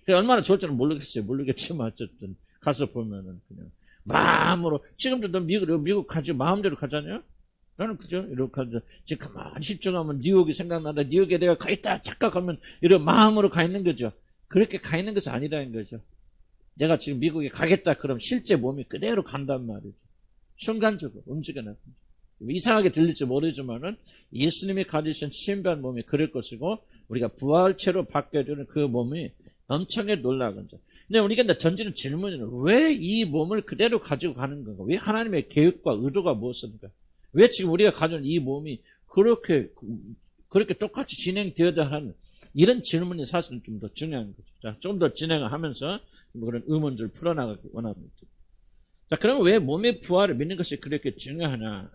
얼마나 좋을지는 모르겠지만 어쨌든 가서 보면은 그냥 마음으로 지금도 너 미국 가지 마음대로 가잖아요. 나는 그죠? 이렇게 하죠. 지금 가만히 집중하면 뉴욕이 생각난다. 뉴욕에 내가 가 있다 착각하면 이런 마음으로 가 있는 거죠. 그렇게 가 있는 것은 아니라는 거죠. 내가 지금 미국에 가겠다 그럼 실제 몸이 그대로 간단 말이죠. 순간적으로 움직여 나타나죠. 이상하게 들릴지 모르지만은 예수님이 가지신 신비한 몸이 그럴 것이고 우리가 부활체로 받게 되는 그 몸이 엄청나게 놀라운 거죠. 근데 우리가 던지는 질문은 왜 이 몸을 그대로 가지고 가는 건가? 왜 하나님의 계획과 의도가 무엇인가? 왜 지금 우리가 가진 이 몸이 그렇게 똑같이 진행되어야 하는 이런 질문이 사실은 좀 더 중요한 거죠. 자, 좀 더 진행을 하면서 그런 의문들을 풀어나가기 원합니다. 자, 그러면 왜 몸의 부활을 믿는 것이 그렇게 중요하냐?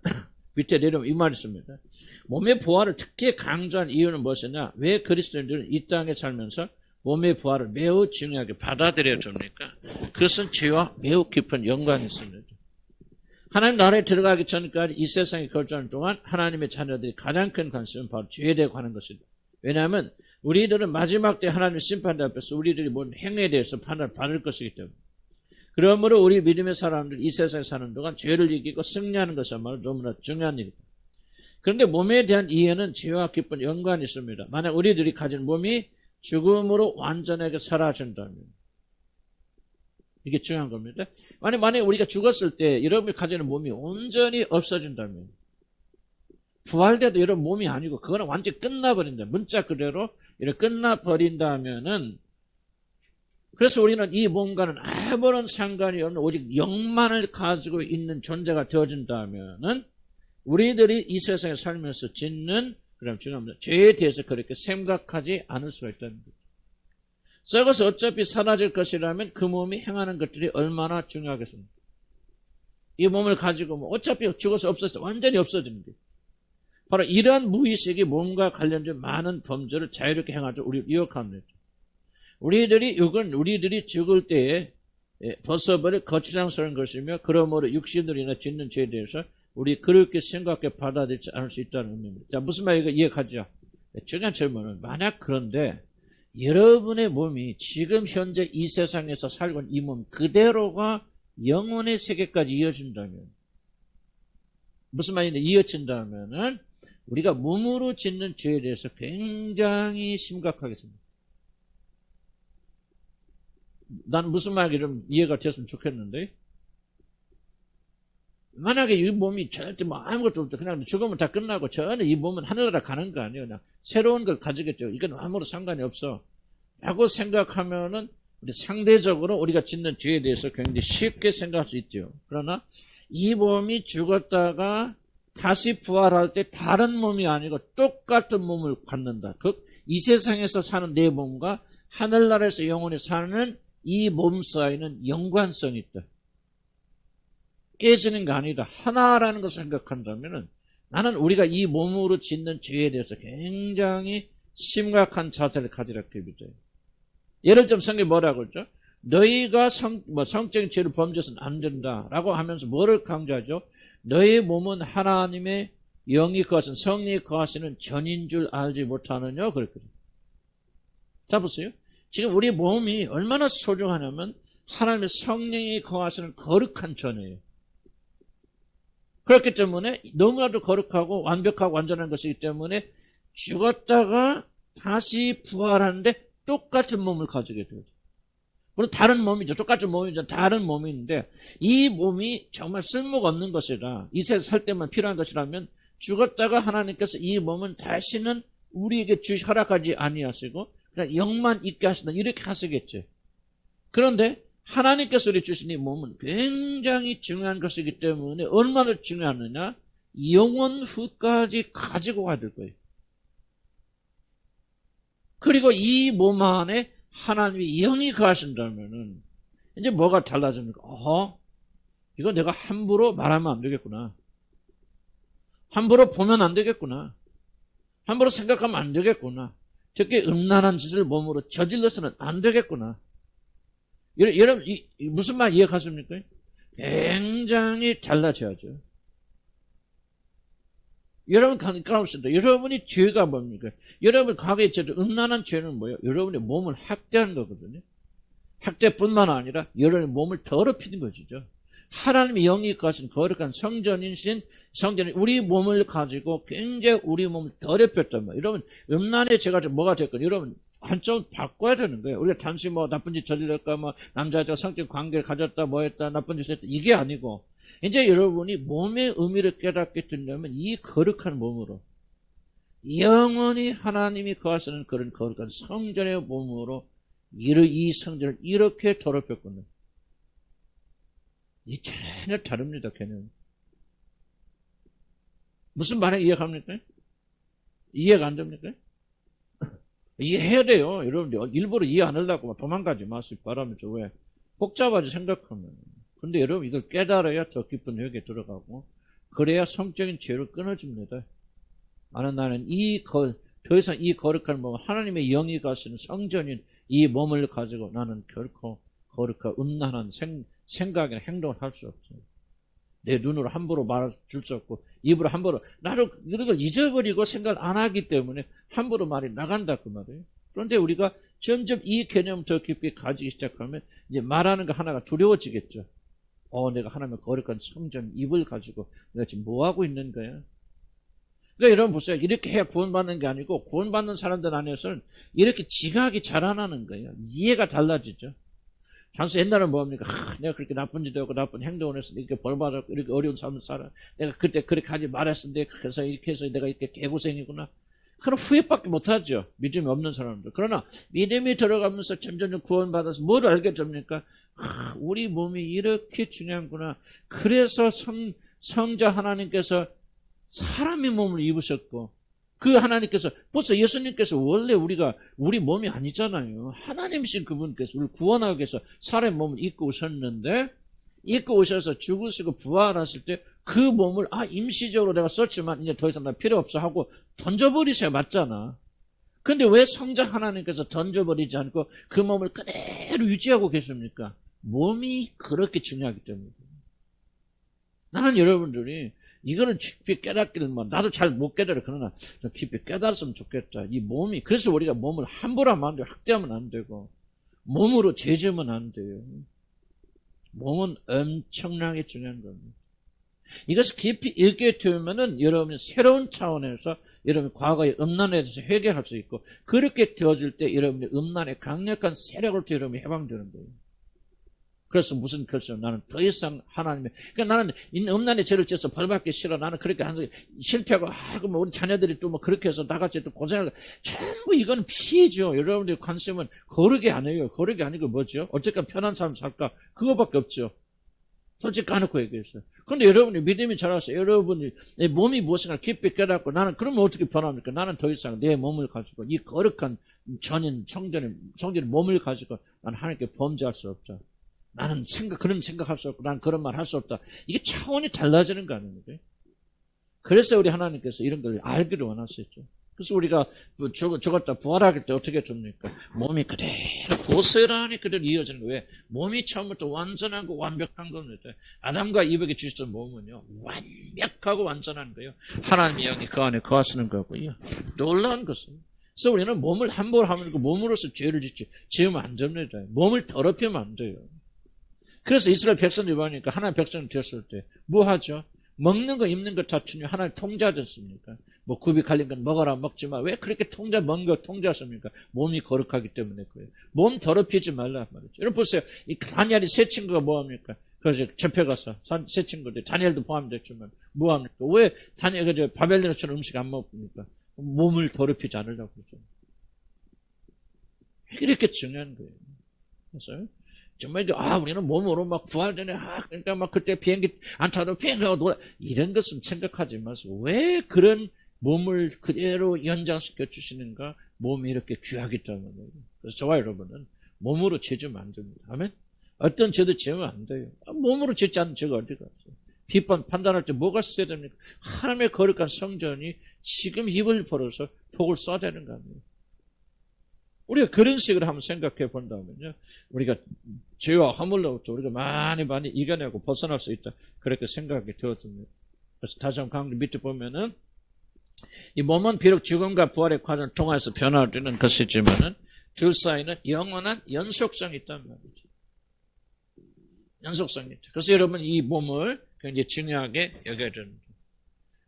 밑에 내려오면 이 말이 있습니다. 몸의 부활을 특히 강조한 이유는 무엇이냐? 왜 그리스도인들은 이 땅에 살면서 몸의 부활을 매우 중요하게 받아들여야 됩니까? 그것은 죄와 매우 깊은 연관이 있습니다. 하나님 나라에 들어가기 전까지 이 세상에 거주하는 동안 하나님의 자녀들이 가장 큰 관심은 바로 죄에 대해 관한 것입니다. 왜냐하면 우리들은 마지막 때 하나님의 심판대 앞에서 우리들이 모든 행위에 대해서 판단을 받을 것이기 때문에 그러므로 우리 믿음의 사람들 이 세상에 사는 동안 죄를 이기고 승리하는 것이야말로 너무나 중요한 일입니다. 그런데 몸에 대한 이해는 죄와 깊은 연관이 있습니다. 만약 우리들이 가진 몸이 죽음으로 완전하게 사라진다면 이게 중요한 겁니다. 만약 우리가 죽었을 때 여러분이 가지는 몸이 온전히 없어진다면 부활돼도 여러분 몸이 아니고 그거는 완전히 끝나버린다. 문자 그대로 이렇게 끝나버린다면은 그래서 우리는 이 몸과는 아무런 상관이 없는 오직 영만을 가지고 있는 존재가 되어진다면은 우리들이 이 세상에 살면서 짓는 그럼 중요합니다. 죄에 대해서 그렇게 생각하지 않을 수가 있다는 거죠. 썩어서 어차피 사라질 것이라면 그 몸이 행하는 것들이 얼마나 중요하겠습니까? 이 몸을 가지고 어차피 죽어서 없어져 완전히 없어지는 거예요. 바로 이러한 무의식이 몸과 관련된 많은 범죄를 자유롭게 행하죠. 우리를 유혹합니다. 우리들이 죽을 때에 벗어버릴 거추장스러운 것이며 그러므로 육신으로 인해 짓는 죄에 대해서 우리 그렇게 생각해 받아들이지 않을 수 있다는 의미입니다. 자, 무슨 말인가 이해가죠? 중요한 질문은 만약 그런데 여러분의 몸이 지금 현재 이 세상에서 살고 있는 이 몸 그대로가 영혼의 세계까지 이어진다면 무슨 말인데 이어진다면은 우리가 몸으로 짓는 죄에 대해서 굉장히 심각하겠습니다. 난 무슨 말인지 좀 이해가 됐으면 좋겠는데 만약에 이 몸이 절대 뭐 아무것도 없다 그냥 죽으면 다 끝나고 전혀 이 몸은 하늘나라 가는 거 아니에요. 그냥 새로운 걸 가지겠죠. 이건 아무런 상관이 없어 라고 생각하면은 우리 상대적으로 우리가 짓는 죄에 대해서 굉장히 쉽게 생각할 수 있죠. 그러나 이 몸이 죽었다가 다시 부활할 때 다른 몸이 아니고 똑같은 몸을 갖는다. 즉 이 세상에서 사는 내 몸과 하늘나라에서 영원히 사는 이 몸 사이는 연관성이 있다. 깨지는 게 아니다. 하나라는 것을 생각한다면 나는 우리가 이 몸으로 짓는 죄에 대해서 굉장히 심각한 자세를 가지라 그 믿어요. 예를 들면 성경이 뭐라고 그러죠? 너희가 성적인 죄를 범죄해서는 안 된다라고 하면서 뭐를 강조하죠? 너희 몸은 하나님의 영이 거하신 성령이 거하시는 전인 줄 알지 못하느냐 그랬거든요. 자 보세요. 지금 우리 몸이 얼마나 소중하냐면 하나님의 성령이 거하시는 거룩한 전이에요. 그렇기 때문에 너무나도 거룩하고 완벽하고 완전한 것이기 때문에 죽었다가 다시 부활하는데 똑같은 몸을 가지게 되죠. 물론 다른 몸이죠. 똑같은 몸이죠. 다른 몸인데 이 몸이 정말 쓸모가 없는 것이라 이 세상 살 때만 필요한 것이라면 죽었다가 하나님께서 이 몸은 다시는 우리에게 허락하지 아니하시고 그냥 영만 있게 하신다 이렇게 하시겠죠. 그런데 하나님께서 우리 주신 이 몸은 굉장히 중요한 것이기 때문에 얼마나 중요하느냐 영원 후까지 가지고 가야 될 거예요. 그리고 이 몸 안에 하나님이 영이 거하신다면은 이제 뭐가 달라집니까? 이거 내가 함부로 말하면 안 되겠구나. 함부로 보면 안 되겠구나. 함부로 생각하면 안 되겠구나. 특히 음란한 짓을 몸으로 저질러서는 안 되겠구나. 여러분 무슨 말 이해가십니까? 굉장히 달라져야죠. 여러분 까먹습니다. 여러분이 죄가 뭡니까? 여러분 과거에 저도 음란한 죄는 뭐예요? 여러분의 몸을 학대하는 거거든요. 학대뿐만 아니라 여러분의 몸을 더럽히는 것이죠. 하나님의 영이 가진 거룩한 성전인 우리 몸을 가지고 굉장히 우리 몸을 더럽혔단 말이에요. 여러분 음란의 죄가 뭐가 됐건 여러분 관점을 바꿔야 되는 거예요. 우리가 단순히 뭐 나쁜 짓 저질렀다, 뭐 남자애가 성적 관계를 가졌다, 뭐 했다, 나쁜 짓을 했다 이게 아니고 이제 여러분이 몸의 의미를 깨닫게 된다면 이 거룩한 몸으로 영원히 하나님이 거하시는 그런 거룩한 성전의 몸으로 이 성전을 이렇게 더럽혔거든요. 이 전혀 다릅니다. 걔는 무슨 말에 이해갑니까? 이해가 안 됩니까? 이해해야 돼요. 여러분들 일부러 이해 안 하려고 도망가지 마시기 바랍니다. 왜? 복잡하지 생각하면. 근데 여러분 이걸 깨달아야 더 깊은 회개에 들어가고 그래야 성적인 죄를 끊어집니다. 나는 더 이상 이 거룩한 몸 하나님의 영이 가시는 성전인 이 몸을 가지고 나는 결코 거룩한 음란한 생각이나 행동을 할 수 없어요. 내 눈으로 함부로 말해줄 수 없고 입으로 함부로 나도 이런 걸 잊어버리고 생각을 안 하기 때문에 함부로 말이 나간다 그 말이에요. 그런데 우리가 점점 이 개념을 더 깊이 가지기 시작하면 이제 말하는 거 하나가 두려워지겠죠. 내가 하나님의 거룩한 성전 입을 가지고 내가 지금 뭐 하고 있는 거야? 그러니까 여러분 보세요. 이렇게 해야 구원받는 게 아니고 구원받는 사람들 안에서는 이렇게 지각이 자라나는 거예요. 이해가 달라지죠. 단수 옛날은 뭐합니까? 내가 그렇게 나쁜 짓도 하고 나쁜 행동을 해서 이렇게 벌받았고 이렇게 어려운 삶을 살아. 내가 그때 그렇게 하지 말았는데 그래서 이렇게 해서 내가 이렇게 개고생이구나. 그럼 후회밖에 못하죠. 믿음이 없는 사람들. 그러나 믿음이 들어가면서 점점 구원받아서 뭘 알게 됩니까? 우리 몸이 이렇게 중요한구나. 그래서 성자 하나님께서 사람의 몸을 입으셨고 그 하나님께서 벌써 예수님께서 원래 우리 몸이 아니잖아요. 하나님이신 그분께서 우리를 구원하기 위해서 사람의 몸을 입고 오셨는데 입고 오셔서 죽으시고 부활하실 때 그 몸을 임시적으로 내가 썼지만 이제 더 이상 나 필요 없어 하고 던져버리셔야 맞잖아. 근데 왜 성자 하나님께서 던져버리지 않고 그 몸을 그대로 유지하고 계십니까? 몸이 그렇게 중요하기 때문에. 나는 여러분들이 이거는 깊이 깨닫기를 나도 잘 못 깨달아. 그러나 좀 깊이 깨달았으면 좋겠다. 이 몸이 그래서 우리가 몸을 함부로 하면 안 돼요. 학대하면 안 되고 몸으로 죄지으면 안 돼요. 몸은 엄청나게 중요한 겁니다. 이것을 깊이 읽게 되면은 여러분이 새로운 차원에서 여러분이 과거의 음란에 대해서 회개할 수 있고 그렇게 되어질 때 여러분이 음란의 강력한 세력으로부터 여러분이 해방되는 거예요. 그래서 무슨 결정 나는 더 이상 하나님의 그러니까 나는 음란의 죄를 지어서 벌받기 싫어. 나는 그렇게 하는 실패하고 그러면 우리 자녀들이 또 뭐 그렇게 해서 나같이 또 고생을 전부 이건 피해죠. 여러분들의 관심은 거룩이 아니에요. 거룩이 아니고 뭐죠? 어쨌든 편한 삶 살까 그거밖에 없죠. 솔직히 까놓고 얘기했어요. 그런데 여러분이 믿음이 자라서 여러분이 내 몸이 무엇인가 깊이 깨닫고 나는 그러면 어떻게 변합니까? 나는 더 이상 내 몸을 가지고 이 거룩한 전인 성전의 몸을 가지고 나는 하나님께 범죄할 수 없다. 나는 그런 생각할 수 없고, 나는 그런 말 할 수 없다. 이게 차원이 달라지는 거 아닙니까? 그래서 우리 하나님께서 이런 걸 알기를 원하셨죠. 그래서 우리가 죽었다 부활하길 때 어떻게 됩니까? 몸이 그대로 고스란히 그대로 이어지는 거예요. 왜? 몸이 처음부터 완전하고 완벽한 겁니다. 아담과 이브에게 주셨던 몸은요, 완벽하고 완전한 거예요. 하나님의 영이 그 안에 거하시는 거고요. 놀라운 것은. 그래서 우리는 몸을 함부로 하면 그 몸으로서 죄를 지으면 안 됩니다. 몸을 더럽히면 안 돼요. 그래서 이스라엘 백성들이 보니까 하나님 백성이 되었을 때 뭐 하죠? 먹는 거 입는 거 다 주님 하나님 통제하셨습니까? 뭐 굽이 갈린 건 먹어라 먹지 마. 왜 그렇게 먹는 거 통제하십니까? 몸이 거룩하기 때문에 그래요. 몸 더럽히지 말라 말이죠. 여러분 보세요. 이 다니엘이 세 친구가 뭐합니까? 그래서 잡혀가서 세 친구들 다니엘도 포함됐지만 뭐합니까? 왜 다니엘 바벨론처럼 음식 안 먹습니까? 몸을 더럽히지 않으려고 그러죠. 이렇게 중요한 거예요. 그래서 정말 우리는 몸으로 막 부활되네. 그러니까 막 그때 비행기 안 타도 비행기가 놀아. 이런 것은 생각하지 마시고 왜 그런 몸을 그대로 연장시켜 주시는가? 몸이 이렇게 귀하기 때문에. 그래서 저와 여러분은 몸으로 죄지면 안 됩니다. 아멘? 어떤 죄도 지으면 안 돼요. 몸으로 짓지 않는 죄가 어디 갔어요? 비판 판단할 때 뭐가 써야 됩니까? 하나님의 거룩한 성전이 지금 입을 벌어서 독을 쏴대는 거 아니에요. 우리가 그런 식으로 한번 생각해 본다면요. 우리가 죄와 허물로부터 우리가 많이 이겨내고 벗어날 수 있다. 그렇게 생각이 되어집니다. 그래서 다시 한번 강조 밑에 보면은 이 몸은 비록 죽음과 부활의 과정을 통해서 변화되는 것이지만은 둘 사이는 영원한 연속성이 있단 말이죠. 연속성이 있다. 그래서 여러분 이 몸을 굉장히 중요하게 여겨야 됩니다.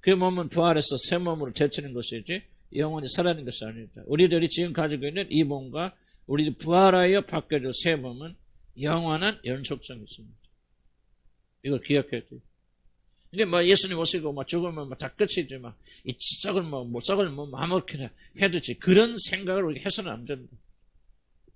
그 몸은 부활해서 새 몸으로 되치는 것이지 영원히 살아있는 것이 아닙니다. 우리들이 지금 가지고 있는 이 몸과 우리들 부활하여 받게 될 새 몸은 영원한 연속성이 있습니다. 이걸 기억해야 돼요. 이게 예수님 오시고 죽으면 다 끝이지 이 썩을 썩을 아무렇게나 해도지 그런 생각을 우리가 해서는 안 됩니다.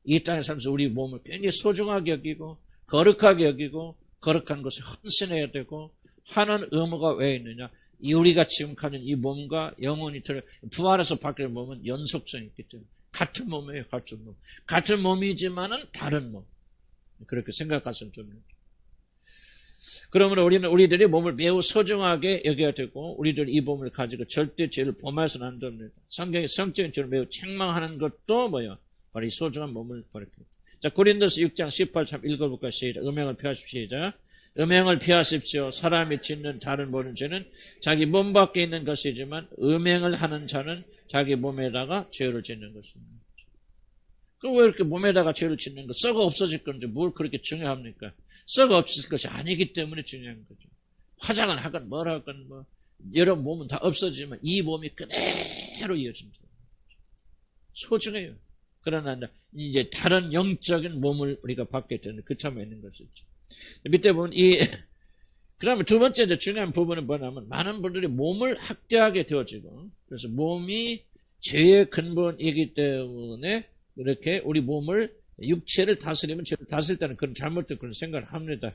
이 땅에 살면서 우리 몸을 굉장히 소중하게 여기고 거룩하게 여기고 거룩한 것을 헌신해야 되고 하는 의무가 왜 있느냐? 우리가 지금 가진 이 몸과 영혼이 부활해서 바뀔 몸은 연속성이 있기 때문에 같은 몸이에요. 같은 몸. 같은 몸이지만은 다른 몸. 그렇게 생각하시면 됩니다. 그러면 우리들이 몸을 매우 소중하게 여겨야 되고 우리들이 이 몸을 가지고 절대 죄를 범해서는 안 됩니다. 성경이 성적인 죄를 매우 책망하는 것도 바로 이 소중한 몸을 버렸습니다. 자, 고린도서 6장 18절 읽어볼까요? 시작. 음행을 피하십시오. 시작. 음행을 피하십시오. 사람이 짓는 다른 모든 죄는 자기 몸 밖에 있는 것이지만 음행을 하는 자는 자기 몸에다가 죄를 짓는 것입니다. 그럼 왜 이렇게 몸에다가 죄를 짓는 거? 썩어 없어질 건데 뭘 그렇게 중요합니까? 썩어 없어질 것이 아니기 때문에 중요한 거죠. 화장을 하건 뭘 하건 여러분 몸은 다 없어지면 이 몸이 그대로 이어집니다. 소중해요. 그러나 이제 다른 영적인 몸을 우리가 받게 되는 그 참에 있는 것이죠. 밑에 보면 그 다음에 두 번째 이제 중요한 부분은 뭐냐면 많은 분들이 몸을 학대하게 되어지고 그래서 몸이 죄의 근본이기 때문에 이렇게 우리 몸을 육체를 다스리면 죄를 다스릴 때는 그런 잘못된 그런 생각을 합니다.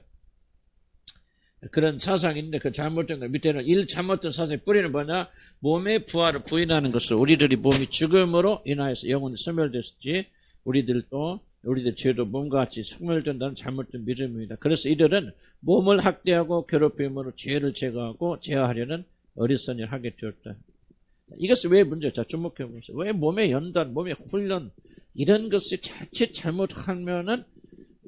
그런 사상인데 그 잘못된 걸 밑에는 잘못된 사상의 뿌리는 뭐냐? 몸의 부활을 부인하는 것을 우리들이 몸이 죽음으로 인하여서 영혼이 소멸됐을지 우리들 죄도 몸과 같이 소멸된다는 잘못된 믿음입니다. 그래서 이들은 몸을 학대하고 괴롭힘으로 죄를 제거하고 제어하려는 어리석은 일을 하게 되었다. 이것이 왜 문제죠? 자, 주목해 보세요. 왜 몸의 연단, 몸의 훈련 이런 것이 자칫 잘못하면은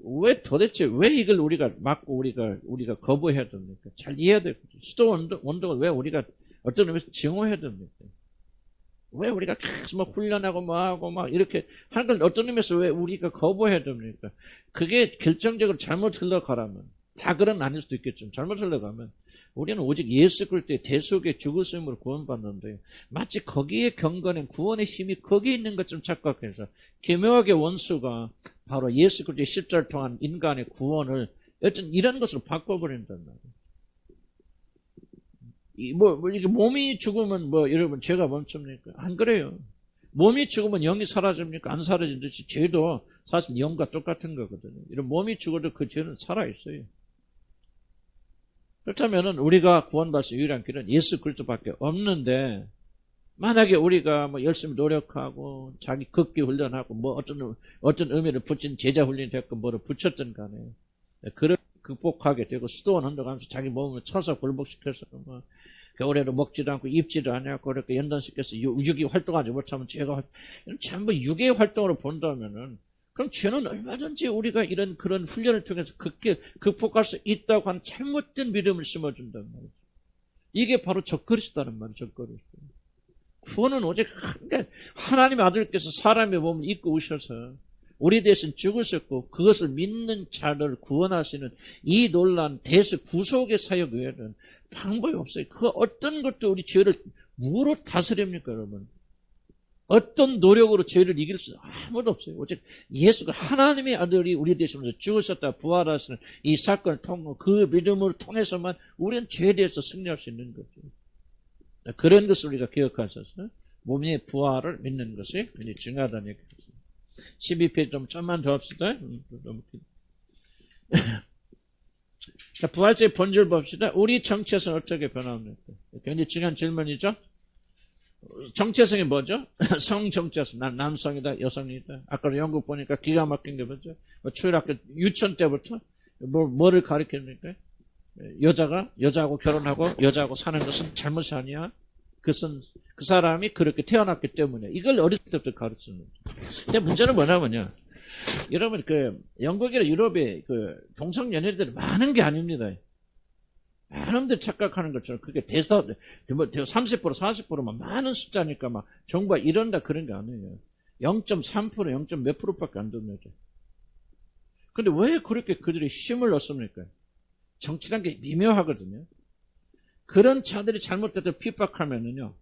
왜 도대체 왜 이걸 우리가 막고 우리가 거부해야 됩니까? 잘 이해해야 되거든요. 수도 운동을 왜 우리가 어떤 의미에서 증오해야 됩니까? 왜 우리가 계속 막 훈련하고 뭐하고 막 이렇게 하는 걸 어떤 의미에서 왜 우리가 거부해야 됩니까? 그게 결정적으로 잘못 흘러가라면, 다 그런 아닐 수도 있겠지만, 잘못 흘러가면, 우리는 오직 예수 그리스도의 대속의 죽으심으로 구원받는데요. 마치 거기에 경건한 구원의 힘이 거기에 있는 것처럼 착각해서, 기묘하게 원수가 바로 예수 그리스도의 십자를 통한 인간의 구원을 어떤 이런 것으로 바꿔버린단 말이에요. 이게 몸이 죽으면 여러분 죄가 멈춥니까? 안 그래요. 몸이 죽으면 영이 사라집니까? 안 사라지듯이 죄도 사실 영과 똑같은 거거든요. 이런 몸이 죽어도 그 죄는 살아있어요. 그렇다면은 우리가 구원받을 수 유일한 길은 예수 그리스도밖에 없는데, 만약에 우리가 열심히 노력하고 자기 걷기 훈련하고 어떤 의미를 붙인 제자 훈련이 됐고 뭐를 붙였든 간에 그걸 극복하게 되고 수도원 운동하면서 자기 몸을 쳐서 굴복시켜서 겨울에도 먹지도 않고 입지도 않고 그렇게 연단시켜서 육이 활동하지 못하면 죄가 전부 육의 활동으로 본다면은, 그럼 죄는 얼마든지 우리가 그런 훈련을 통해서 극복할 수 있다고 하는 잘못된 믿음을 심어준단 말이죠. 이게 바로 적그리스도라는 말이에요. 적그리스도. 구원은 오직 하나님의 아들께서 사람의 몸을 입고 오셔서 우리 대신 죽으셨고 그것을 믿는 자를 구원하시는 이 놀라운 대수 구속의 사역 외에는 방법이 없어요. 그 어떤 것도 우리 죄를 무엇으로 다스립니까, 여러분? 어떤 노력으로 죄를 이길 수 아무도 없어요. 오직 예수가 하나님의 아들이 우리 대신으로 죽으셨다 부활하시는 이 사건을 통해 그 믿음을 통해서만 우리는 죄에 대해서 승리할 수 있는 거죠. 그런 것을 우리가 기억하셔서 몸의 부활을 믿는 것이 굉장히 중요하다는 얘기입니다. 12페이지 좀만 더 합시다. 자, 부활체의 본질 봅시다. 우리 정체성은 어떻게 변합니까? 굉장히 중요한 질문이죠. 정체성이 뭐죠? 성 정체성. 난 남성이다, 여성이다. 아까 영국 보니까 기가 막힌 게 뭐죠? 초등학교 유치원 때부터 뭐를 가르칩니까? 여자하고 결혼하고 여자하고 사는 것은 잘못이 아니야. 그것은 그 사람이 그렇게 태어났기 때문에 이걸 어렸을 때부터 가르치는 거죠. 근데 문제는 뭐냐면요. 여러분 영국이나 유럽에 동성연애들이 많은 게 아닙니다. 많은 분들이 착각하는 것처럼 그게 30% 40%만 많은 숫자니까 막 정부가 이런다 그런 게 아니에요. 0.3% 0. 몇 프로밖에 안 됩니다. 근데 왜 그렇게 그들이 힘을 얻습니까? 정치란 게 미묘하거든요. 그런 자들이 잘못됐다 핍박하면은요,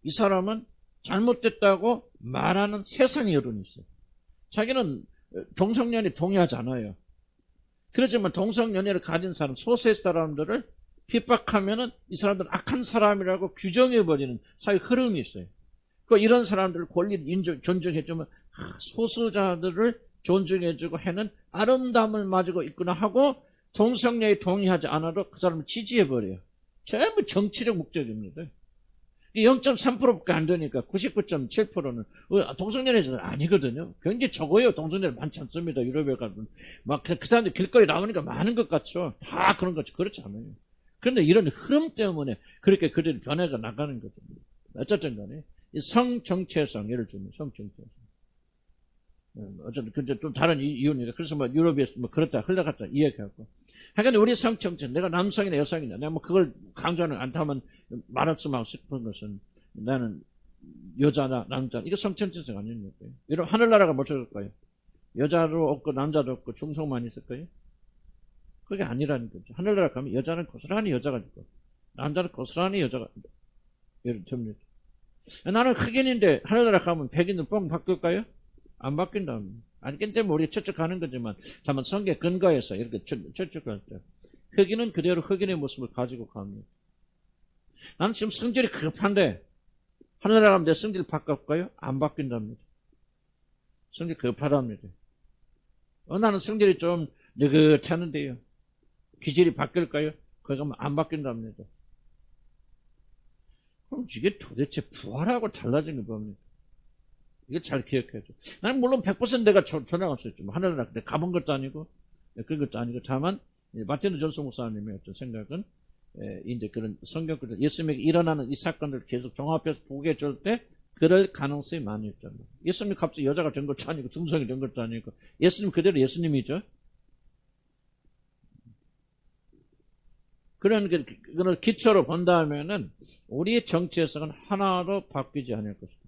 이 사람은 잘못됐다고 말하는 세상의 여론이 있어요. 자기는 동성연애 동의하지 않아요. 그렇지만 동성연애를 가진 사람, 소수의 사람들을 핍박하면은 이 사람들은 악한 사람이라고 규정해버리는 사회 흐름이 있어요. 이런 사람들을 권리를 존중해주면 소수자들을 존중해주고 하는 아름다움을 가지고 있구나 하고 동성연애에 동의하지 않아도 그 사람을 지지해버려요. 전부 정치적 목적입니다. 0.3%밖에 안 되니까 99.7%는 동성연애자들 아니거든요. 굉장히 적어요. 동성연애 많지 않습니다. 유럽에 가면 그 사람들 길거리 나오니까 많은 것 같죠. 다 그런 거죠. 그렇지 않아요. 그런데 이런 흐름 때문에 그렇게 그들이 변해가 나가는 거죠. 어쨌든 간에 이 성정체성, 예를 들면 성정체성. 어쨌든 근데 좀 다른 이유입니다. 그래서 유럽에서 그렇다 흘러갔다 이야기하고. 하여간 우리 성정체, 내가 남성이나 여성이냐, 내가 그걸 강조하는 않다면 말했으면 하고 싶은 것은 나는 여자나 남자, 이거 성정체성 아닙니까? 여러분 하늘나라가 어떨까요? 여자도 없고 남자도 없고 중성만 있을까요? 그게 아니라는 거죠. 하늘나라 가면 여자는 고스란히 여자가 있고 남자는 고스란히 여자가 예를 들면 나는 흑인인데 하늘나라 가면 백인은 뻥 바뀔까요? 안 바뀐다면. 아니기 때문에 우리가 추측하는 거지만 다만 성경 근거에서 이렇게 추측할 때 흑인은 그대로 흑인의 모습을 가지고 갑니다. 나는 지금 성질이 급한데 하늘나라 가면 내 성질 바꿀까요? 안 바뀐답니다. 성질 급하답니다. 나는 성질이 좀 느긋하는데요. 기질이 바뀔까요? 거기 가면 안 바뀐답니다. 그럼 이게 도대체 부활하고 달라진 게 뭡니까? 이게 잘 기억해야죠. 나는 물론 100% 내가 전향할 수 있지만 하늘나라 그때 가본 것도 아니고 그런 것도 아니고 다만 마틴 존슨 목사님의 어떤 생각은 이제 그런 성경 예수님에게 일어나는 이 사건들을 계속 종합해서 보게 해줄 때 그럴 가능성이 많이 있잖아요. 예수님 갑자기 여자가 된 것도 아니고 중성이 된 것도 아니고 예수님 그대로 예수님이죠. 그런 그걸 기초로 본다면은 우리의 정치 해석은 하나도 바뀌지 않을 것이다.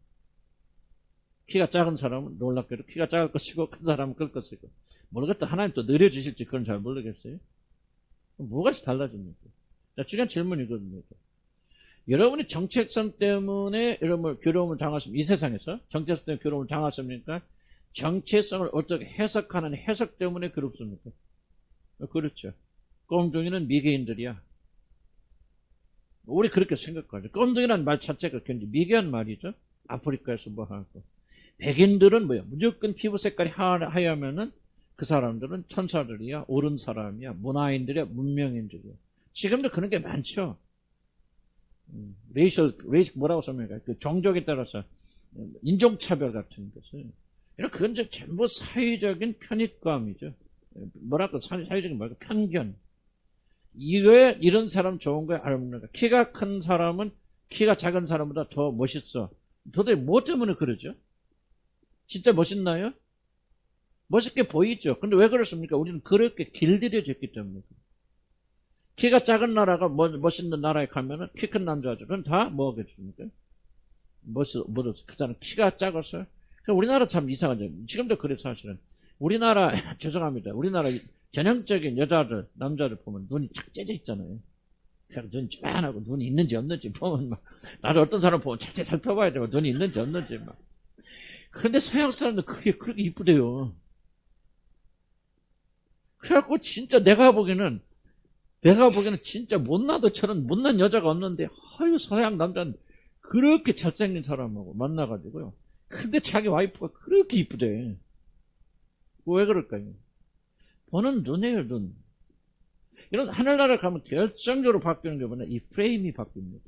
키가 작은 사람은 놀랍게도 키가 작을 것이고 큰 사람은 클 것이고 모르겠다. 하나님 또 느려주실지 그건 잘 모르겠어요. 뭐가 달라집니까? 중요한 질문이거든요. 여러분이 정체성 때문에 여러분 괴로움을 당하십니까? 이 세상에서 정체성 때문에 괴로움을 당하십니까? 정체성을 어떻게 해석하는 해석 때문에 괴롭습니까? 그렇죠. 꼼둥이는 미개인들이야. 우리 그렇게 생각하죠. 꼼둥이라는 말 자체가 굉장히 미개한 말이죠. 아프리카에서 뭐 하고. 백인들은 뭐야? 무조건 피부 색깔이 하얗면은 그 사람들은 천사들이야, 옳은 사람이야, 문화인들이야, 문명인들이야. 지금도 그런 게 많죠. 뭐라고 설명할까요? 그 종족에 따라서 인종차별 같은 것을. 그건 이제 전부 사회적인 편익감이죠. 뭐랄까, 사회적인 말고 편견. 이거에 이런 사람 좋은 거야, 알아보는 거야. 키가 큰 사람은 키가 작은 사람보다 더 멋있어. 도대체 뭐 때문에 그러죠? 진짜 멋있나요? 멋있게 보이죠. 근데 왜 그렇습니까? 우리는 그렇게 길들여졌기 때문에. 키가 작은 나라가 멋있는 나라에 가면은 키 큰 남자들은 다 뭐겠습니까? 그 사람 키가 작아서. 우리나라 참 이상하죠. 지금도 그래 사실은. 우리나라 죄송합니다. 우리나라 전형적인 여자들, 남자들 보면 눈이 착 째져 있잖아요. 그냥 눈 쪼만하고 눈이 있는지 없는지 보면 막 나를 어떤 사람 보면 자세히 살펴봐야 되고 눈이 있는지 없는지 막. 그런데 서양 사람들 그렇게 이쁘대요. 그래갖고 진짜 내가 보기에는 진짜 못나도 저런 못난 여자가 없는데 아유 서양 남자는 그렇게 잘생긴 사람하고 만나가지고요. 근데 자기 와이프가 그렇게 이쁘대. 왜 그럴까요? 보는 눈이에요, 눈. 이런 하늘나라 가면 결정적으로 바뀌는 게 뭐냐? 이 프레임이 바뀝니다.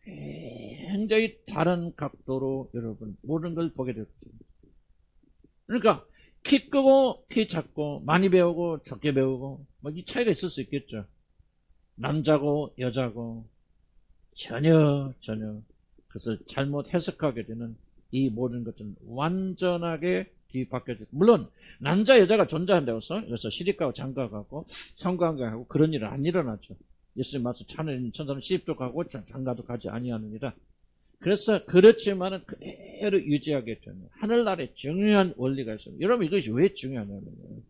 굉장히 다른 각도로 여러분 모든 걸 보게 될 겁니다. 그러니까 키 크고 키 작고 많이 배우고 적게 배우고 뭐 이 차이가 있을 수 있겠죠. 남자고 여자고 전혀 그것을 잘못 해석하게 되는 이 모든 것들은 완전하게 뒤바뀌어져. 물론 남자 여자가 존재한다고 해서 여기서 시집가고 장가가고 성관계하고 그런 일은 안 일어나죠. 예수님 말씀 천사는 시집도 가고 장가도 가지 아니하느니라. 그래서 그렇지만은 그대로 유지하게 되는 하늘나라의 중요한 원리가 있습니다. 여러분 이것이 왜 중요하냐면요.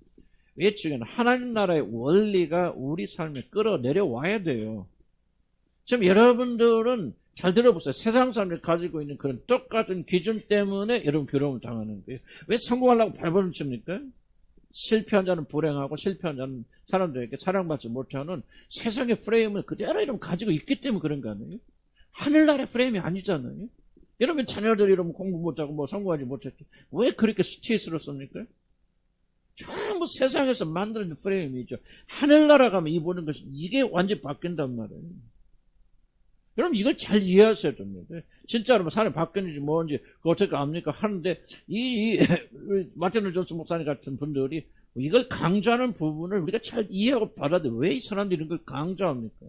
왜 중요하냐? 하나님 나라의 원리가 우리 삶에 끌어내려와야 돼요. 지금 여러분들은 잘 들어보세요. 세상 사람들이 가지고 있는 그런 똑같은 기준 때문에 여러분 괴로움을 당하는 거예요. 왜 성공하려고 발버둥 칩니까? 실패한 자는 불행하고 실패한 자는 사람들에게 사랑받지 못하는 세상의 프레임을 그대로 여러분 가지고 있기 때문에 그런 거 아니에요? 하늘나라의 프레임이 아니잖아요. 여러분 자녀들이 이러면 공부 못하고 뭐 성공하지 못했지. 왜 그렇게 스트레스를 씁니까? 전부 세상에서 만드는 프레임이죠. 하늘나라 가면 이 보는 것이 이게 완전히 바뀐단 말이에요. 여러분 이걸 잘 이해하셔야 됩니다. 진짜로 뭐 사람이 바뀌는지 뭔지 그거 어떻게 압니까? 하는데 마틴 존스 목사님 같은 분들이 이걸 강조하는 부분을 우리가 잘 이해하고 받아들여. 왜 이 사람들이 이런 걸 강조합니까?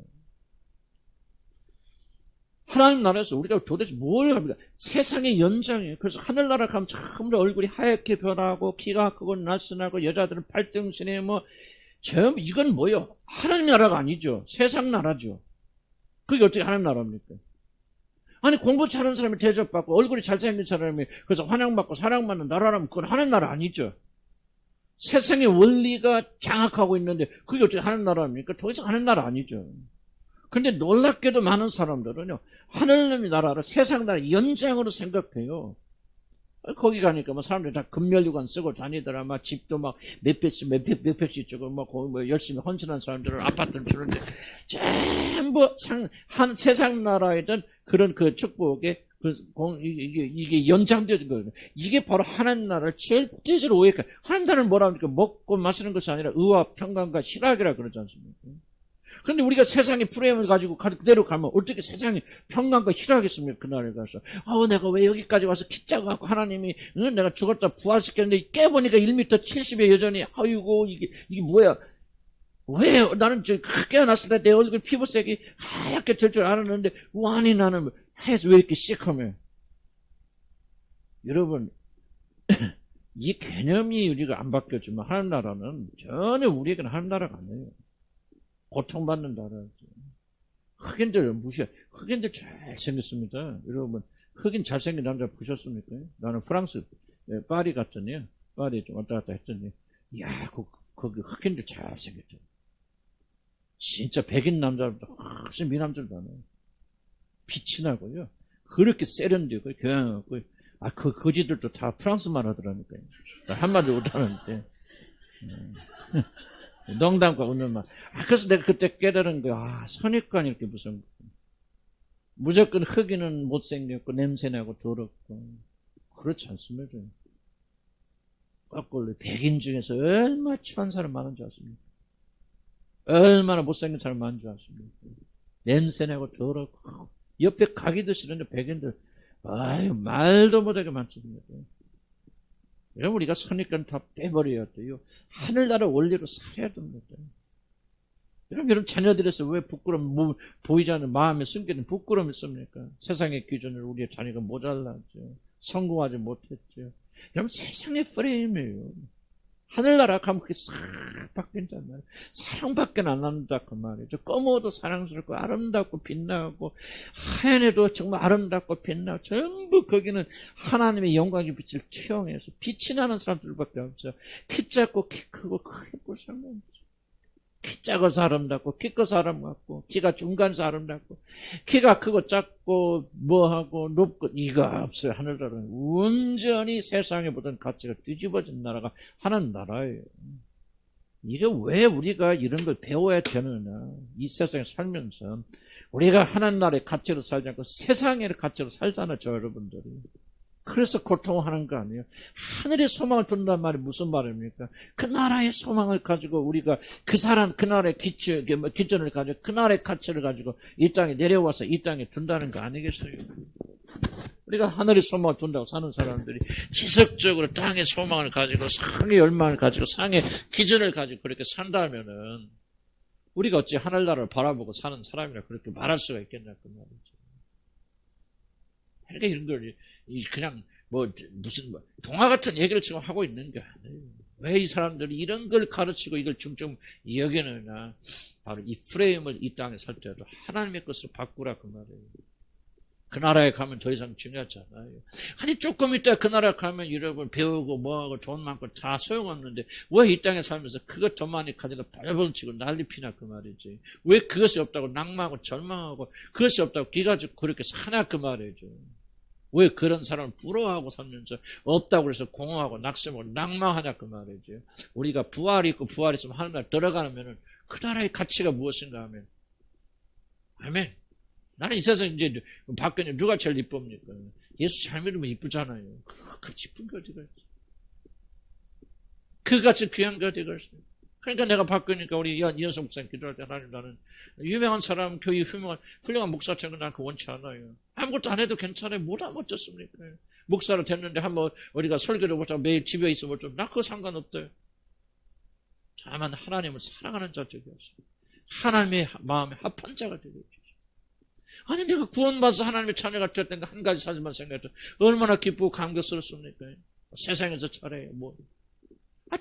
하나님 나라에서 우리가 도대체 뭘 합니까? 세상의 연장이에요. 그래서 하늘나라 가면 전부 얼굴이 하얗게 변하고 키가 크고 날씬하고 여자들은 팔등신에 이건 뭐예요? 하나님 나라가 아니죠. 세상 나라죠. 그게 어떻게 하나님 나라입니까? 아니 공부 잘하는 사람이 대접받고 얼굴이 잘생긴 사람이 그래서 환영받고 사랑받는 나라라면 그건 하나님 나라 아니죠. 세상의 원리가 장악하고 있는데 그게 어떻게 하나님 나라입니까? 도대체 하나님 나라 아니죠. 그런데 놀랍게도 많은 사람들은요 하늘님의 나라를 세상 나라 연장으로 생각해요. 거기 가니까 뭐 사람들이 다 금면류관 쓰고 다니더라. 막 집도 막 몇 평씩 주고 뭐 열심히 헌신한 사람들은 아파트를 주는데 전부 세상 나라에든 그런 그 축복에 이게 연장되어진 거예요. 이게 바로 하나님 나라를 절대적으로 오해해. 하나님 나라는 뭐라 합니까? 먹고 마시는 것이 아니라 의와 평강과 실학이라 그러지 않습니까? 그런데 우리가 세상의 프레임을 가지고 그대로 가면 어떻게 세상에 평강과 희락하겠습니까? 그날에 가서 내가 왜 여기까지 와서 키 작아갖고 하나님이 내가 죽었다 부활시켰는데 깨보니까 1m 70에 여전히 아이고 이게 뭐야? 왜 나는 깨어났을 때 내 얼굴 피부색이 하얗게 될 줄 알았는데 아니 나는 해서 왜 이렇게 시커매? 여러분 이 개념이 우리가 안 바뀌었지만 하나님 나라는 전혀 우리에게는 하나님 나라가 아니에요. 고통받는 나라죠. 흑인들 무시해. 흑인들 잘생겼습니다. 여러분, 흑인 잘생긴 남자 보셨습니까? 나는 프랑스, 파리 갔더니, 파리 좀 왔다 갔다 했더니, 이야, 거기 흑인들 잘생겼죠. 진짜 백인 남자보다 훨씬 미남들 많아요. 빛이 나고요. 그렇게 세련되고, 교양하고, 거지들도 다 프랑스말 하더라니까요. 한마디 못하는데. 농담과 웃는 말. 그래서 내가 그때 깨달은 거야. 선입관이 이렇게 무슨, 무조건 흑인은 못생겼고, 냄새나고, 더럽고. 그렇지 않습니다. 거꾸로 백인 중에서 얼마나 추한 사람 많은 줄 아십니까? 얼마나 못생긴 사람 많은 줄 아십니까? 냄새나고, 더럽고. 옆에 가기도 싫은데, 백인들, 아유, 말도 못하게 많습니다. 여러분, 우리가 선입관 다 빼버려야 돼요. 하늘나라 원리로 살아야 됩니다. 여러분 자녀들에서 왜 부끄러움, 보이지 않는 마음에 숨기는 부끄러움이 있습니까? 세상의 기준으로 우리의 자녀가 모자랐죠. 성공하지 못했죠. 여러분, 세상의 프레임이에요. 하늘나라 가면 그게 싹 바뀐단 말이에요. 사랑밖에 안 한다 그 말이죠. 검어도 사랑스럽고 아름답고 빛나고 하얀에도 정말 아름답고 빛나고 전부 거기는 하나님의 영광의 빛을 투영해서 빛이 나는 사람들밖에 없죠. 키 작고 키 크고 크게 볼 사람 없죠. 키 작아서 아름답고 키 커서 아름답고 키가 중간에서 아름답고 키가 크고 작고 뭐하고 높고 이가 없어요. 하늘나라는 온전히 세상에 보던 가치가 뒤집어진 나라가 하나님 나라예요. 이게 왜 우리가 이런 걸 배워야 되느냐. 이 세상에 살면서 우리가 하나님 나라의 가치로 살지 않고 세상의 가치로 살잖아요. 저 여러분들이. 그래서 고통하는 거 아니에요. 하늘의 소망을 둔단 말이 무슨 말입니까? 그 나라의 소망을 가지고 우리가 그 나라의 기준을 가지고 그 나라의 가치를 가지고 이 땅에 내려와서 이 땅에 둔다는 거 아니겠어요? 우리가 하늘의 소망을 둔다고 사는 사람들이 지속적으로 땅의 소망을 가지고 상의 열망을 가지고 상의 기준을 가지고 그렇게 산다면은 우리가 어찌 하늘나라를 바라보고 사는 사람이라 그렇게 말할 수가 있겠냐 그 말이죠. 그러니까 이런 걸 그냥 무슨 동화 같은 얘기를 지금 하고 있는 게 아니에요. 왜 이 사람들이 이런 걸 가르치고 이걸 중점 여기느냐. 바로 이 프레임을 이 땅에 살 때도 하나님의 것을 바꾸라 그 말이에요. 그 나라에 가면 더 이상 중요하지 않아요. 아니 조금 있다 그 나라에 가면 여러분 배우고 뭐하고 돈 많고 다 소용없는데 왜 이 땅에 살면서 그것 더 많이 가지고 발버둥치고 난리피나 그 말이지. 왜 그것이 없다고 낭망하고 절망하고 그것이 없다고 기가지고 그렇게 사나 그 말이죠. 왜 그런 사람을 부러워하고 살면서 없다고 그래서 공허하고 낙심하고 낭망하냐 그 말이죠. 우리가 부활이 있고 부활이 있으면 하늘나라 들어가면은 그 나라의 가치가 무엇인가 하면 아멘. 나는 이 세상 이제 박근혜 누가 제일 이쁩니까? 예수 잘 믿으면 이쁘잖아요. 그같이 이쁜 게 어디가 있어? 그같이 귀한 게 어디가 있어? 그러니까 내가 바꾸니까 우리 이현석 목사님 기도할 때 하나님 나는 유명한 사람, 교회 훌륭한 목사처럼 난 그 원치 않아요. 아무것도 안 해도 괜찮아요. 뭐다 멋졌습니까? 목사로 됐는데 한번 우리가 설교를 못하고 매일 집에 있으면 좀 나 그거 상관없대요. 다만 하나님을 사랑하는 자 되게 하시고 하나님의 마음에 합한 자가 되게 해주시고 아니 내가 구원받아서 하나님의 자녀가 됐다는 한 가지 사실만 생각해도 얼마나 기쁘고 감격스럽습니까? 세상에서 잘해요. 뭐.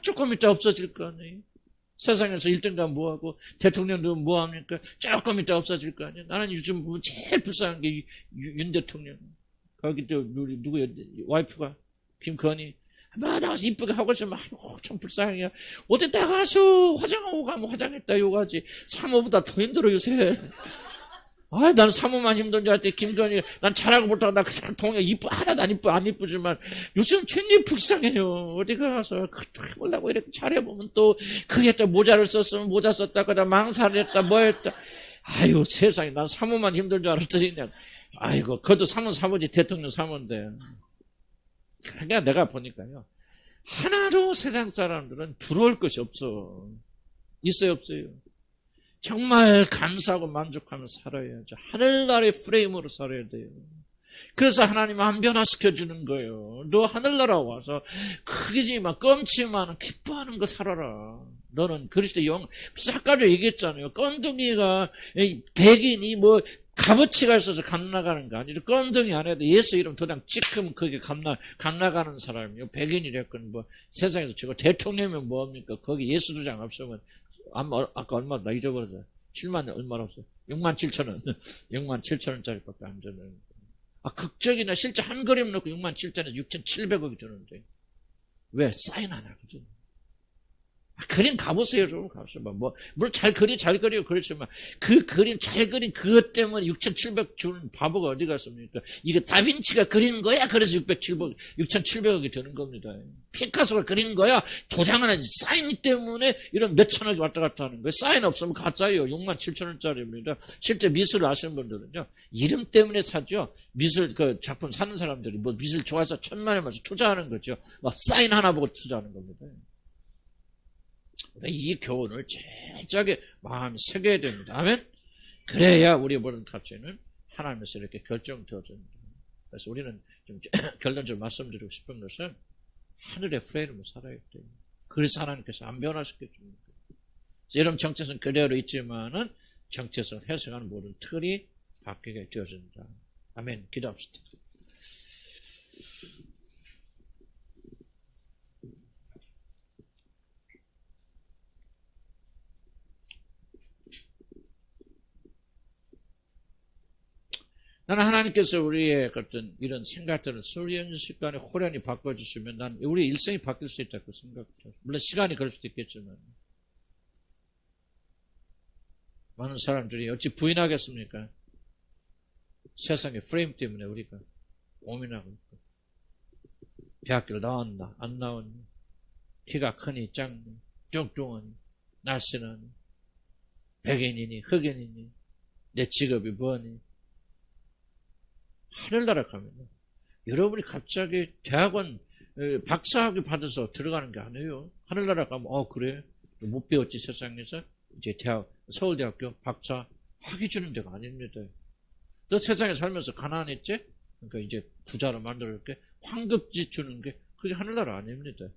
조금 있다 없어질 거 아니에요. 세상에서 1등간 뭐하고 대통령도 뭐합니까? 조금 있다 없어질 거 아니에요. 나는 요즘 보면 제일 불쌍한 게 윤 대통령. 거기 또 누구요? 와이프가 김건희. 나가서 이쁘게 하고 있으면 참 불쌍해요. 어디 나가서 화장하고 가면 화장했다 욕하지. 사모보다 더 힘들어 요새. 나는 사모만 힘든 줄 알았더니 김건희 난 잘하고 못하고 나 그 사람 동네 하나도 안 이쁘지만 요즘 굉장히 불쌍해요. 어디 가서 해보려고 이렇게 잘해보면 또 그게 또 모자를 썼으면 모자 썼다 그다 망사를 했다 뭐 했다. 아유 세상에 난 사모만 힘든 줄 알았더니 그냥 아이고 그것도 사모지 대통령 사모인데. 그러니까 내가 보니까요 하나도 세상 사람들은 부러울 것이 없어. 있어요 없어요? 정말 감사하고 만족하면서 살아야죠. 하늘나라의 프레임으로 살아야 돼요. 그래서 하나님은 안 변화시켜주는 거예요. 너 하늘나라 와서 크기지만 껌치만 기뻐하는 거 살아라. 너는 그리스도의 아까도 얘기했잖아요. 껌둥이가 백인이 뭐 값어치가 있어서 감나가는 거 아니죠. 껌둥이 안 해도 예수 이름 도장 찍으면 그게 감나가는 사람이요. 백인이랬건 뭐 세상에서 저거 대통령이면 뭐합니까? 거기 예수 도장 없으면 아까 얼마 나 잊어버렸어요. 7만 얼마라고 써요? 6만 7천 원. 6만 7천 원짜리밖에 안 되는. 극적이나 실제 한 그림 넣고 6만 7천에 6,700억이 드는데. 왜? 사인 하나, 그죠? 그림 가보세요, 좀 가보세요. 물론 잘 그리고 그렇지만, 그 그림 잘 그린 그것 때문에 6,700 주는 바보가 어디 갔습니까? 이게 다빈치가 그린 거야? 그래서 6,700억이 드는 겁니다. 피카소가 그린 거야? 도장은 아니지. 사인 때문에 이런 몇천억이 왔다 갔다 하는 거예요. 사인 없으면 가짜예요. 6만 7천 원짜리입니다. 실제 미술을 아시는 분들은요, 이름 때문에 사죠. 미술, 작품 사는 사람들이 미술 좋아해서 1,000만 원만 투자하는 거죠. 사인 하나 보고 투자하는 겁니다. 이 교훈을 철저하게 마음에 새겨야 됩니다. 아멘? 그래야 우리 모든 가치는 하나님에서 이렇게 결정되어집니다. 그래서 우리는 좀 결론적으로 말씀드리고 싶은 것은 하늘의 프레임으로 살아야 돼요. 그래서 하나님께서 안 변화시켜 줍니다. 여러분 정체성은 그대로 있지만은 정체성을 해석하는 모든 틀이 바뀌게 되어진다. 아멘. 기도합시다. 나는 하나님께서 우리의 어떤 이런 생각들을 순식간에 호련히 바꿔주시면 난 우리 일생이 바뀔 수 있다고 생각해요. 물론 시간이 걸릴 수도 있겠지만. 많은 사람들이 어찌 부인하겠습니까? 세상의 프레임 때문에 우리가 고민하고 있고. 대학교를 나왔나, 안 나왔나, 키가 크니, 작니, 뚱뚱하니, 날씬하니, 백인이니, 흑인이니, 내 직업이 뭐니. 하늘나라 가면 여러분이 갑자기 대학원 박사학위 받아서 들어가는 게 아니에요. 하늘나라 가면 그래 못 배웠지 세상에서 이제 서울대학교 박사 학위 주는 데가 아닙니다. 너 세상에 살면서 가난했지? 그러니까 이제 부자로 만들어줄게. 황급지 주는 게 그게 하늘나라 아닙니다.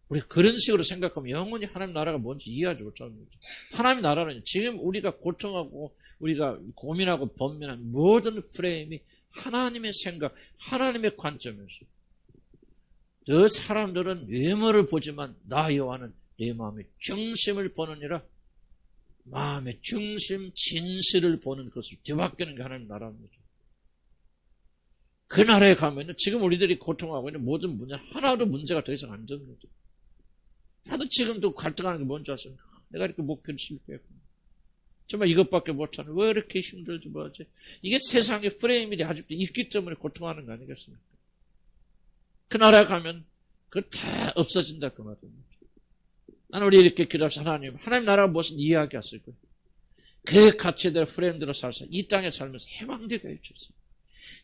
우리 그런 식으로 생각하면 영원히 하나님 나라가 뭔지 이해하지 못합니다. 하나님 나라는 지금 우리가 고통하고 우리가 고민하고 번민한 모든 프레임이 하나님의 생각, 하나님의 관점에서 저 사람들은 외모를 보지만 나 여호와는 내 마음의 중심을 보느니라. 마음의 중심, 진실을 보는 것을 뒤바뀌는 게 하나님 나라입니다. 그 나라에 가면 지금 우리들이 고통하고 있는 모든 문제 하나도 문제가 더 이상 안 됩니다. 나도 지금도 갈등하는 게 뭔지 아십니까? 내가 이렇게 목표를 실패했고 정말 이것밖에 못하는 왜 이렇게 힘들지 뭐지? 이게 세상의 프레임이 아직도 있기 때문에 고통하는 거 아니겠습니까? 그 나라에 가면 그거 다 없어진다 그 말입니다. 나는 우리 이렇게 기도합시다. 하나님 나라가 무엇을 이야기했을 거예요. 그 가치대로 프레임대로 살아서 이 땅에 살면서 해방되게 해주세요.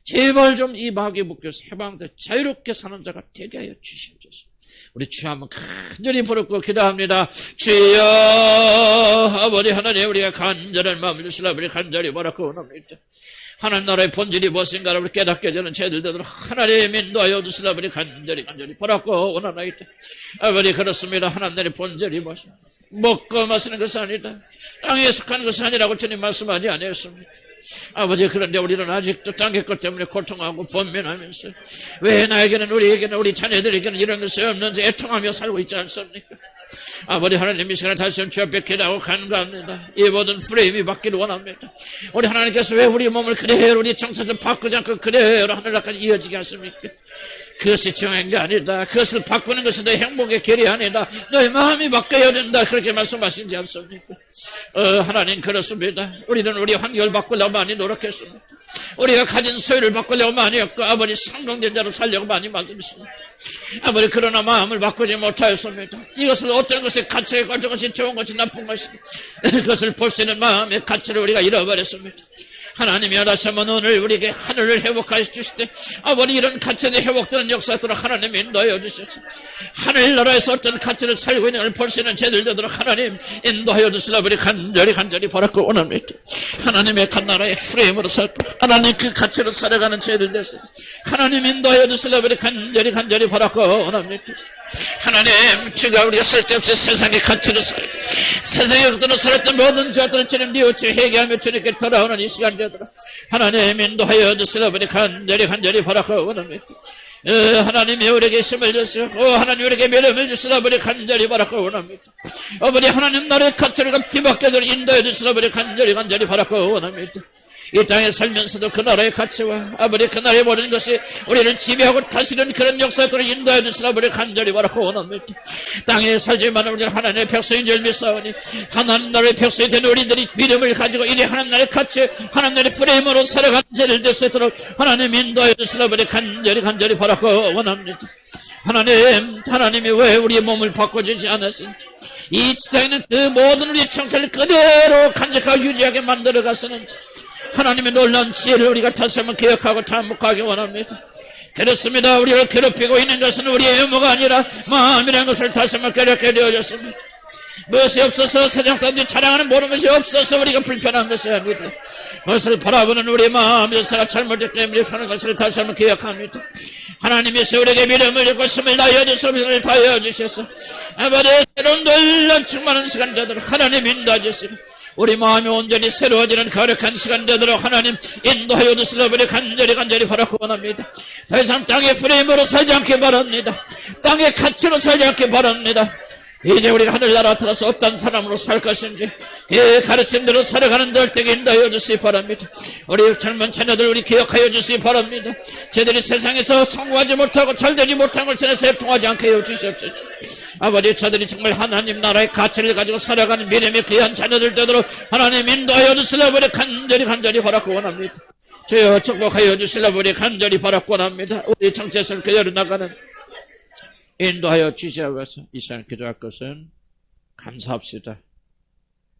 제발 좀 이 마귀에 묶여서 해방돼 자유롭게 사는 자가 되게 하여 주시옵소서. 우리 주여 한번 간절히 부르고 기도합니다. 주여 아버지 하나님 우리가 간절한 마음을 주시라. 우리 간절히 바라고 원합니다. 하나님 나라의 본질이 무엇인가를 우리 깨닫게 되는 죄들대로 하나님 인도하여 주시라. 우리 간절히 바라고 원하나이다. 아버지 그렇습니다. 하나님 나라의 본질이 무엇인가 먹고 마시는 것이 아니다. 땅에 속한 것이 아니라고 주님 말씀하지 않았습니까? 아버지 그런데 우리는 아직도 땅의 것 때문에 고통하고 번민하면서 왜 나에게는 우리에게는 우리 자녀들에게는 이런 것이 없는지 애통하며 살고 있지 않습니까? 아버지 하나님 이 시간에 다시 한번 주 앞에 기도하고 간구합니다. 이 모든 프레임이 바뀌기를 원합니다. 우리 하나님께서 왜 우리 몸을 그대로 우리 정체를 바꾸지 않고 그대로 하늘나라까지 이어지게 하십니까? 그것이 중요한 게 아니다. 그것을 바꾸는 것이 너 행복의 길이 아니다. 너의 마음이 바뀌어야 된다. 그렇게 말씀하시지 않습니까? 하나님 그렇습니다. 우리는 우리 환경을 바꾸려고 많이 노력했습니다. 우리가 가진 소유를 바꾸려고 많이 했고 아버지 성공된 자로 살려고 많이 만들었습니다. 아버지 그러나 마음을 바꾸지 못하였습니다. 이것을 어떤 것이 가치에 가진 것이 좋은 것이 나쁜 것이 그것을 볼 수 있는 마음의 가치를 우리가 잃어버렸습니다. 하나님이 하나님은 오늘 우리에게 하늘을 회복하여 주시되 아버지 이런 가치의 회복되는 역사도록 하나님 인도하여 주시옵소서. 하늘나라에서 어떤 가치를 살고 있는 걸 볼 수 있는 죄들 되도록 하나님 인도하여 주시라. 우리 간절히 바라고 원합니다. 하나님의 나라의 프레임으로 살고 하나님 그 가치로 살아가는 죄들 되시 하나님 인도하여 주시라. 우리 간절히 바라고 원합니다. 하나님 주가 우리가 쓸데없이 세상의 가치를 살고 세상의 것들로 살았던 모든 자들은 주님 뉘우쳐 회개하며 주님께 돌아오는 이 시간 되도록 하나님 인도하여 주시라. 우리 간절히 바라고 원합니다. 하나님이 우리에게 힘을 주시고 하나님 우리에게 믿음을 주시라 아버지 간절히 바라고 원합니다. 아버지 하나님 나라의 가치를 뒤바뀌도록 인도해 주시라 아버지 간절히 바라고 원합니다. 이 땅에 살면서도 그 나라의 가치와 아버지 그 나라의 모든 것이 우리를 지배하고 다스리는 그런 역사들을 인도해 주시라 아버지 간절히 바라고 원합니다. 땅에 살지만 우리는 하나님의 백성인 줄 믿사오니 하나님 나라의 백성이 된 우리들이 믿음을 가지고 이래 하나님 나라의 가치 하나님 나라의 프레임으로 살아가는 죄를 될 수 있도록 하나님 인도해 주시라 아버지 간절히 바라고 원합니다. 하나님이 왜 우리의 몸을 바꿔주지 않았는지 이 세상에는 그 모든 우리의 청사를 그대로 간직하고 유지하게 만들어 갔었는지 하나님의 놀라운 지혜를 우리가 다시 한번 기억하고 참목하기 원합니다. 그렇습니다. 우리를 괴롭히고 있는 것은 우리의 의무가 아니라 마음이라는 것을 다시 한번 깨닫게 되어졌습니다. 무엇이 없어서 세상 사람들이 자랑하는 모든 것이 없어서 우리가 불편한 것이 아닙니다. 그것을 바라보는 우리의 마음에서가 잘못됐기 때문에 하는 것을 다시 한번 기억합니다. 하나님께서 우리에게 믿음을 주고 힘을 다하여 주셔서 믿음을 다하여 주셔서 아버지 새로운 놀란 충만한 시간 되도록 하나님 인도해 주시고 우리 마음이 온전히 새로워지는 거룩한 시간 되도록 하나님 인도하여 주시라 우리 간절히 바라고 원합니다. 더 이상 땅의 프레임으로 살지 않기 바랍니다. 땅의 가치로 살지 않기 바랍니다. 이제 우리가 하늘나라 들어서 어떤 사람으로 살 것인지 그 가르침대로 살아가는 널때게 인도하여 주시기 바랍니다. 우리 젊은 자녀들 우리 기억하여 주시기 바랍니다. 저들이 세상에서 성공하지 못하고 잘되지 못한 걸 전해서 통하지 않게 해여 주시옵소서. 아버지 저들이 정말 하나님 나라의 가치를 가지고 살아가는 믿음의 귀한 자녀들 되도록 하나님 인도하여 주시라 우리 간절히 바라고 원합니다. 주여 축복하여 주시라 우리 간절히 바라고 원합니다. 우리 정체성을 그대로 나가는 인도하여 주시옵소서. 이 시간 기도할 것은 감사합시다.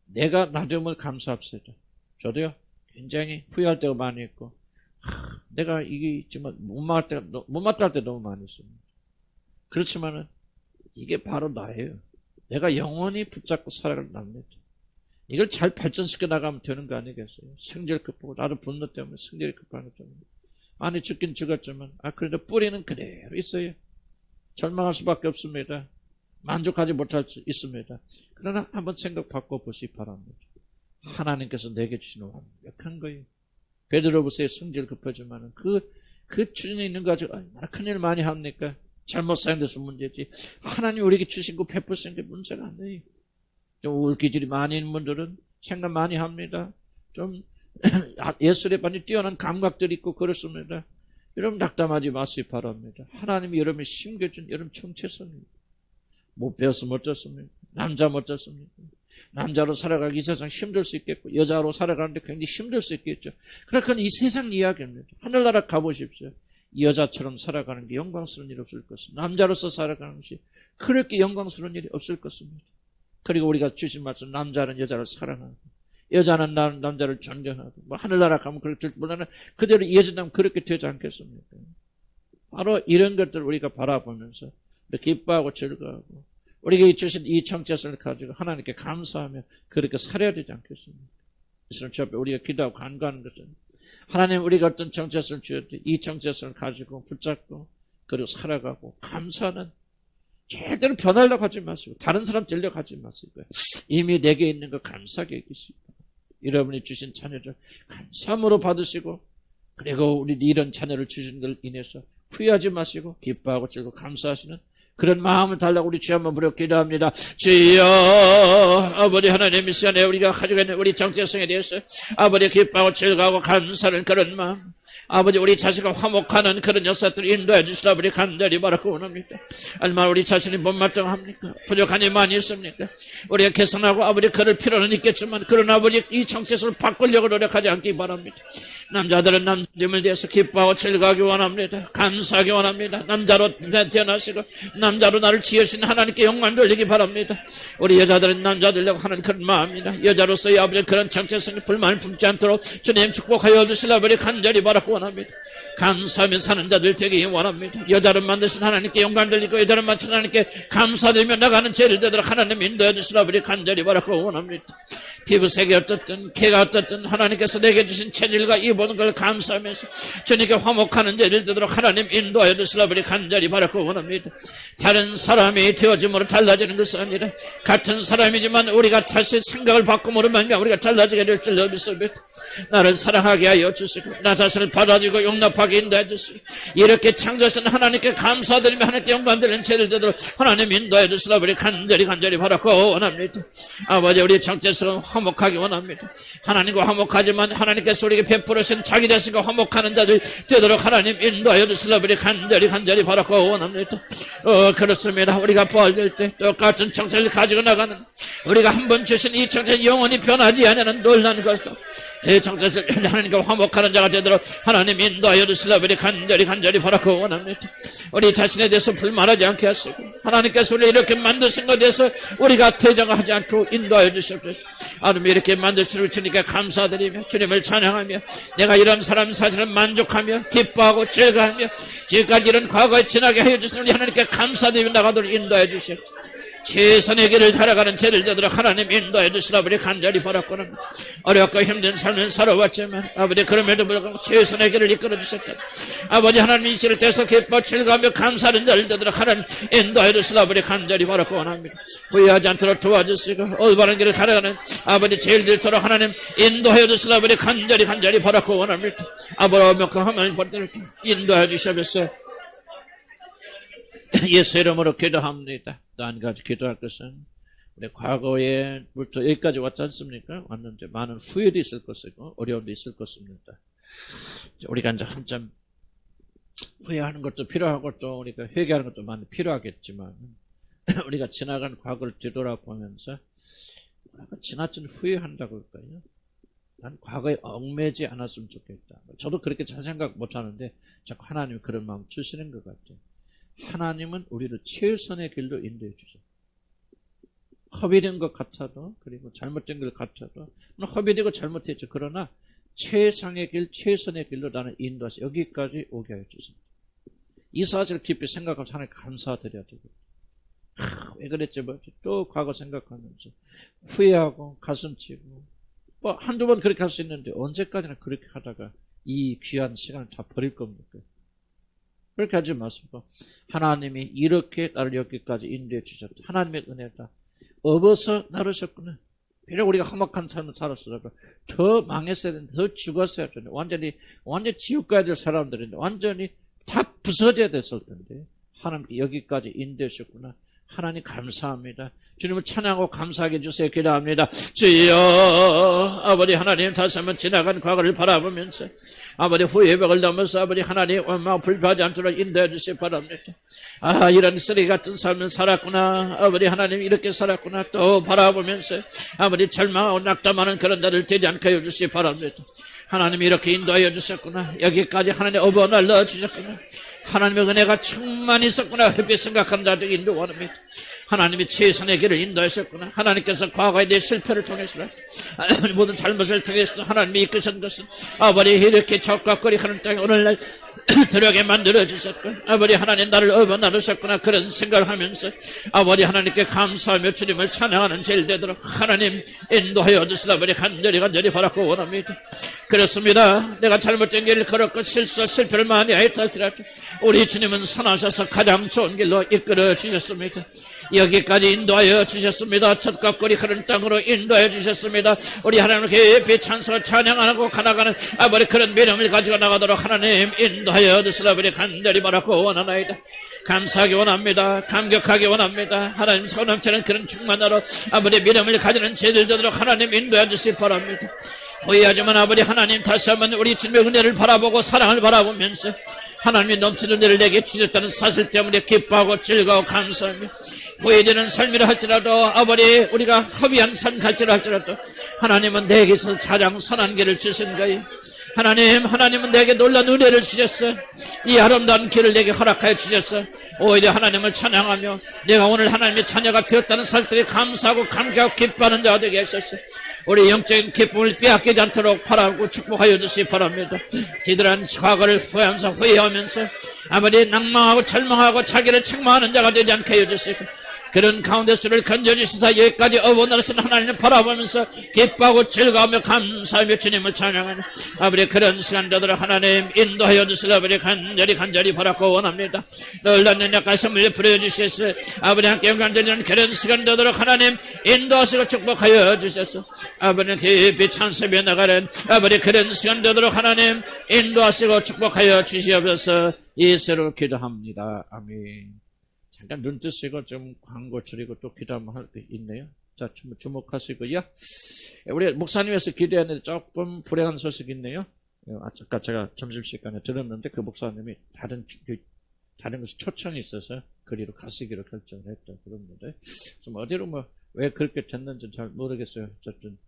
내가 나됨을 감사합시다. 저도요 굉장히 후회할 때가 많이 있고 내가 이게 있지만 못 마땅할 때 너무 많이 있습니다. 그렇지만은 이게 바로 나예요. 내가 영원히 붙잡고 살아갈 납니다. 이걸 잘 발전시켜 나가면 되는 거 아니겠어요? 승질 급하고 나도 분노 때문에 승질이 급한 것 때문에 많이 죽긴 죽었지만 그래도 뿌리는 그대로 있어요. 절망할 수밖에 없습니다. 만족하지 못할 수 있습니다. 그러나 한번 생각 바꿔보시기 바랍니다. 하나님께서 내게 주시는 완벽한 거예요. 베드로부서의 성질 급하지만 그 주인에 있는 거 가지고 얼마나 큰일 많이 합니까? 잘못 사용돼서 문제지. 하나님 우리에게 주신 거 베푸신 게 문제가 아니에요. 좀 우울기질이 많이 있는 분들은 생각 많이 합니다. 좀 예술에 많이 뛰어난 감각들이 있고 그렇습니다. 여러분 낙담하지 마시기 바랍니다. 하나님이 여러분을 심겨준 여러분 정체성입니다. 못 배웠으면 어쩌습니까? 남자면 어쩌습니까? 남자로 살아가기 이 세상 힘들 수 있겠고 여자로 살아가는데 굉장히 힘들 수 있겠죠. 그러니까 이 세상 이야기입니다. 하늘나라 가보십시오. 이 여자처럼 살아가는 게 영광스러운 일이 없을 것입니다. 남자로서 살아가는 것이 그렇게 영광스러운 일이 없을 것입니다. 그리고 우리가 주신 말씀 남자는 여자를 사랑하고 여자는 남자를 존경하고 하늘나라 가면 그렇게 물론 그대로 이어진다면 그렇게 되지 않겠습니까? 바로 이런 것들을 우리가 바라보면서 기뻐하고 즐거워하고 우리에게 주신 이 정체성을 가지고 하나님께 감사하며 그렇게 살아야 되지 않겠습니까? 그래서 저 앞에 우리가 기도하고 간구하는 것은 하나님 우리가 어떤 정체성을 주었듯이 이 정체성을 가지고 붙잡고 그리고 살아가고 감사하는 절대로 변하려고 하지 마시고 다른 사람 되려고 하지 마시고 이미 내게 있는 거 감사하게 여기시고 여러분이 주신 자녀를 감사함으로 받으시고 그리고 우리 이런 자녀를 주신 걸 인해서 후회하지 마시고 기뻐하고 즐거워 감사하시는 그런 마음을 달라고 우리 주여 한번 부르고 기도합니다. 주여 아버지 하나님 이 시간에 우리가 가지고 있는 우리 정체성에 대해서 아버지 기뻐하고 즐거워하고 감사하는 그런 마음 아버지 우리 자신과 화목하는 그런 역사들을 인도해 주시라 우리 간절히 바라고 원합니다. 얼마나 우리 자신이 못마땅합니까? 부족한 이 많이 있습니까? 우리가 개선하고 아버지 그럴 필요는 있겠지만 그런 아버지 이 정체성을 바꾸려고 노력하지 않기 바랍니다. 남자들은 남자됨을 대해서 기뻐하고 즐거워하기 원합니다. 감사하기 원합니다. 남자로 태어나시고 남자로 나를 지으신 하나님께 영광 돌리기 바랍니다. 우리 여자들은 남자들려고 하는 그런 마음이나 여자로서의 아버지 그런 정체성에 불만을 품지 않도록 주님 축복하여 주시라 우리 간절히 바라고 원합니다. 감사하며 사는 자들 되기 원합니다. 여자를 만드신 하나님께 영광 돌리고 여자를 만드신 하나님께 감사드리며 나가는 죄를 되도록 하나님 인도해 주시라 우리 간절히 바라고 원합니다. 피부색이 어떻든 개가 어떻든 하나님께서 내게 주신 체질과 이 모든 걸 감사하면서 주님께 화목하는 죄를 되도록 하나님 인도하여 주시라 우리 간절히 바라고 원합니다. 다른 사람이 되어짐으로 달라지는 것은 아니라 같은 사람이지만 우리가 다시 생각을 바꿈으로 말미암아 우리가 달라지게 될 줄 믿습니다. 나를 사랑하게 하여 주시고 나 자신을 받아 받아주고 용납하게 인도해 주시고, 이렇게 창조하신 하나님께 감사드리며 하나님께 영광드리는 죄를 되도록 하나님 인도해 주시라 우리 간절히 바라고 원합니다. 아버지, 우리 정체성은 화목하기 원합니다. 하나님과 화목하지만 하나님께서 우리에게 베풀으신 자기 자신과 화목하는 자들 되도록 하나님 인도하여 주시라 우리 간절히 바라고 원합니다. 그렇습니다. 우리가 부활될 때 똑같은 정체를 가지고 나가는, 우리가 한번 주신 이 정체는 영원히 변하지 않는 놀라운 것도 그 정체를 하나님과 화목하는 자가 되도록 하나님 인도하여 주시라 우리 간절히 바라고 원합니다. 우리 자신에 대해서 불만하지 않게 하시고, 하나님께서 우리 이렇게 만드신 것에 대해서 우리가 퇴장하지 않고 인도하여 주시옵소서. 하나님 이렇게 만드신 우리 주님께 감사드리며 주님을 찬양하며, 내가 이런 삶 사실을 만족하며 기뻐하고 즐거워하며 지금까지 이런 과거에 지나게 하여 주신 우리 하나님께 감사드리며 나가도록 인도해 주시옵소서. 최선의 길을 살아가는 죄를 되도록 하나님 인도해 주시라 우리 간절히 바랐고는, 어렵고 힘든 삶을 살아왔지만 아버지 그럼에도 불구하고 최선의 길을 이끌어 주셨다. 아버지 하나님 이 시를 대해서 기뻐 즐거워하며 감사하는 자를 되도록 하나님 인도해 주시라 우리 간절히 바랐고 원합니다. 후회하지 않도록 도와주시고 올바른 길을 살아가는 아버지 죄를 되도록 하나님 인도해 주시라 우리 간절히 바랐고 원합니다. 아버지 그 하나님 버리도록 인도해 주시옵소서. 예수 이름으로 기도합니다. 또 한 가지 기도할 것은, 우리 과거에부터 여기까지 왔지 않습니까? 왔는데 많은 후회도 있을 것이고 어려움도 있을 것입니다. 우리가 이제 한참 후회하는 것도 필요하고 또 우리가 회개하는 것도 많이 필요하겠지만, 우리가 지나간 과거를 뒤돌아보면서 지나친 후회한다고 할까요? 난 과거에 얽매지 않았으면 좋겠다. 저도 그렇게 잘 생각 못하는데 자꾸 하나님이 그런 마음 주시는 것 같아요. 하나님은 우리를 최선의 길로 인도해 주세요. 허비된 것 같아도, 그리고 잘못된 것 같아도, 허비되고 잘못했죠. 그러나 최상의 길, 최선의 길로 나는 인도하셔 여기까지 오게 하여 주세요. 이 사실을 깊이 생각하면서 하나님 감사드려야 되거든요. 왜 그랬지 뭐지? 또 과거 생각하면서 후회하고 가슴치고 뭐 한두 번 그렇게 할 수 있는데 언제까지나 그렇게 하다가 이 귀한 시간을 다 버릴 겁니까? 그렇게 하지 마시고, 하나님이 이렇게 나를 여기까지 인도해 주셨다. 하나님의 은혜다. 업어서 나르셨구나. 비록 우리가 험악한 삶을 살았어도 더 망했어야 되는데, 더 죽었어야 되는데, 완전히 지옥 가야 될 사람들인데 완전히 다 부서져야 됐을 텐데 하나님께 여기까지 인도해 주셨구나. 하나님 감사합니다. 주님을 찬양하고 감사하게 해주세요. 기도합니다. 주여, 아버지 하나님, 다시 한번 지나간 과거를 바라보면서 아버지 후회벽을 넘어서 아버지 하나님 원망 불평하지 않도록 인도해 주시기 바랍니다. 이런 쓰레기 같은 삶을 살았구나. 아버지 하나님 이렇게 살았구나. 또 바라보면서 아버지 절망하고 낙담하는 그런 자를 되지 않게 해주시기 바랍니다. 하나님이 이렇게 인도하여 주셨구나. 여기까지 하나님 업어날 넣어주셨구나. 하나님의 은혜가 충만히 있었구나. 햇빛 생각하는 자들 인도 원합니다. 하나님이 최선의 길을 인도하셨구나. 하나님께서 과거에 내 실패를 통해서 모든 잘못을 통해서 하나님이 이끄신 것은 아버지 이렇게 적각거리하는 땅에 오늘날 들어가게 만들어주셨고, 아버지 하나님 나를 업어 나누셨구나. 그런 생각을 하면서 아버지 하나님께 감사하며 주님을 찬양하는 제일 되도록 하나님 인도하여 주시라 아버지 간절히 바라고 원합니다. 그렇습니다. 내가 잘못된 길을 걸었고 실패를 많이 하였다 할지라도 우리 주님은 선하셔서 가장 좋은 길로 이끌어 주셨습니다. 여기까지 인도하여 주셨습니다. 첫각거리 흐른 땅으로 인도해 주셨습니다. 우리 하나님 깊이 찬송을 찬양하고 가나가는 아버지 그런 믿음을 가지고 나가도록 하나님 인도하여 주시라 아버지 간절히 바라고 원하나이다. 감사하기 원합니다. 감격하기 원합니다. 하나님 소넘치는 그런 충만하로 아버지 믿음을 가지는 제들 되도록 하나님 인도해 주시기 바랍니다. 후회하지만 아버지 하나님 다시 한번 우리 주님의 은혜를 바라보고 사랑을 바라보면서 하나님이 넘치는 은혜를 내게 주셨다는 사실 때문에 기뻐하고 즐거워 감사하며, 후회되는 삶이라 할지라도 아버지 우리가 허비한 삶 할지라도 하나님은 내게서 가장 선한 길을 주신 거예요. 하나님은 내게 놀라운 은혜를 주셨어. 이 아름다운 길을 내게 허락하여 주셨어. 오히려 하나님을 찬양하며 내가 오늘 하나님의 자녀가 되었다는 사실에 감사하고 감격하고 기뻐하는 자가 되게 하셨어. 우리 영적인 기쁨을 빼앗기지 않도록 바라고 축복하여 주시기 바랍니다. 이들은 과거를 후회하면서 아버지 낭망하고 절망하고 자기를 책망하는 자가 되지 않게 해 주시고, 그런 가운데서 저를 건져주시사 여기까지 어버나르신 하나님을 바라보면서 기뻐하고 즐거워하며 감사하며 주님을 찬양하는 아버지 그런 시간 되도록 하나님 인도하여 주시라 아버지 간절히 바라고 원합니다. 놀라운 약하심을 베풀어 주셔서 아버지 함께 영광드리는 그런 시간 되도록 하나님 인도하시고 축복하여 주셔서 아버지 깊이 찬송해 나가는 아버지 그런 시간 되도록 하나님 인도하시고 축복하여 주시옵소서. 예수로 기도합니다. 아멘. 잠깐 눈 뜨시고 좀 광고 드리고 또 기도 한번 할 게 있네요. 자, 주목하시고요. 우리 목사님에서 기도했는데 조금 불행한 소식이 있네요. 아까 제가 점심시간에 들었는데 그 목사님이 다른 곳에 초청이 있어서 그리로 가시기로 결정을 했다 그러는데 좀 어디로 왜 그렇게 됐는지 잘 모르겠어요. 어쨌든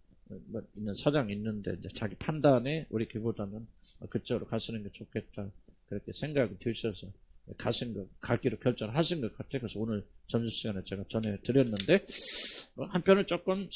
있는 사정이 있는데 이제 자기 판단에 우리 교보다는 그쪽으로 가시는 게 좋겠다 그렇게 생각이 드셔서 가기로 결정하신 것 같아요. 그래서 오늘 점심시간에 제가 전해드렸는데 한편은 조금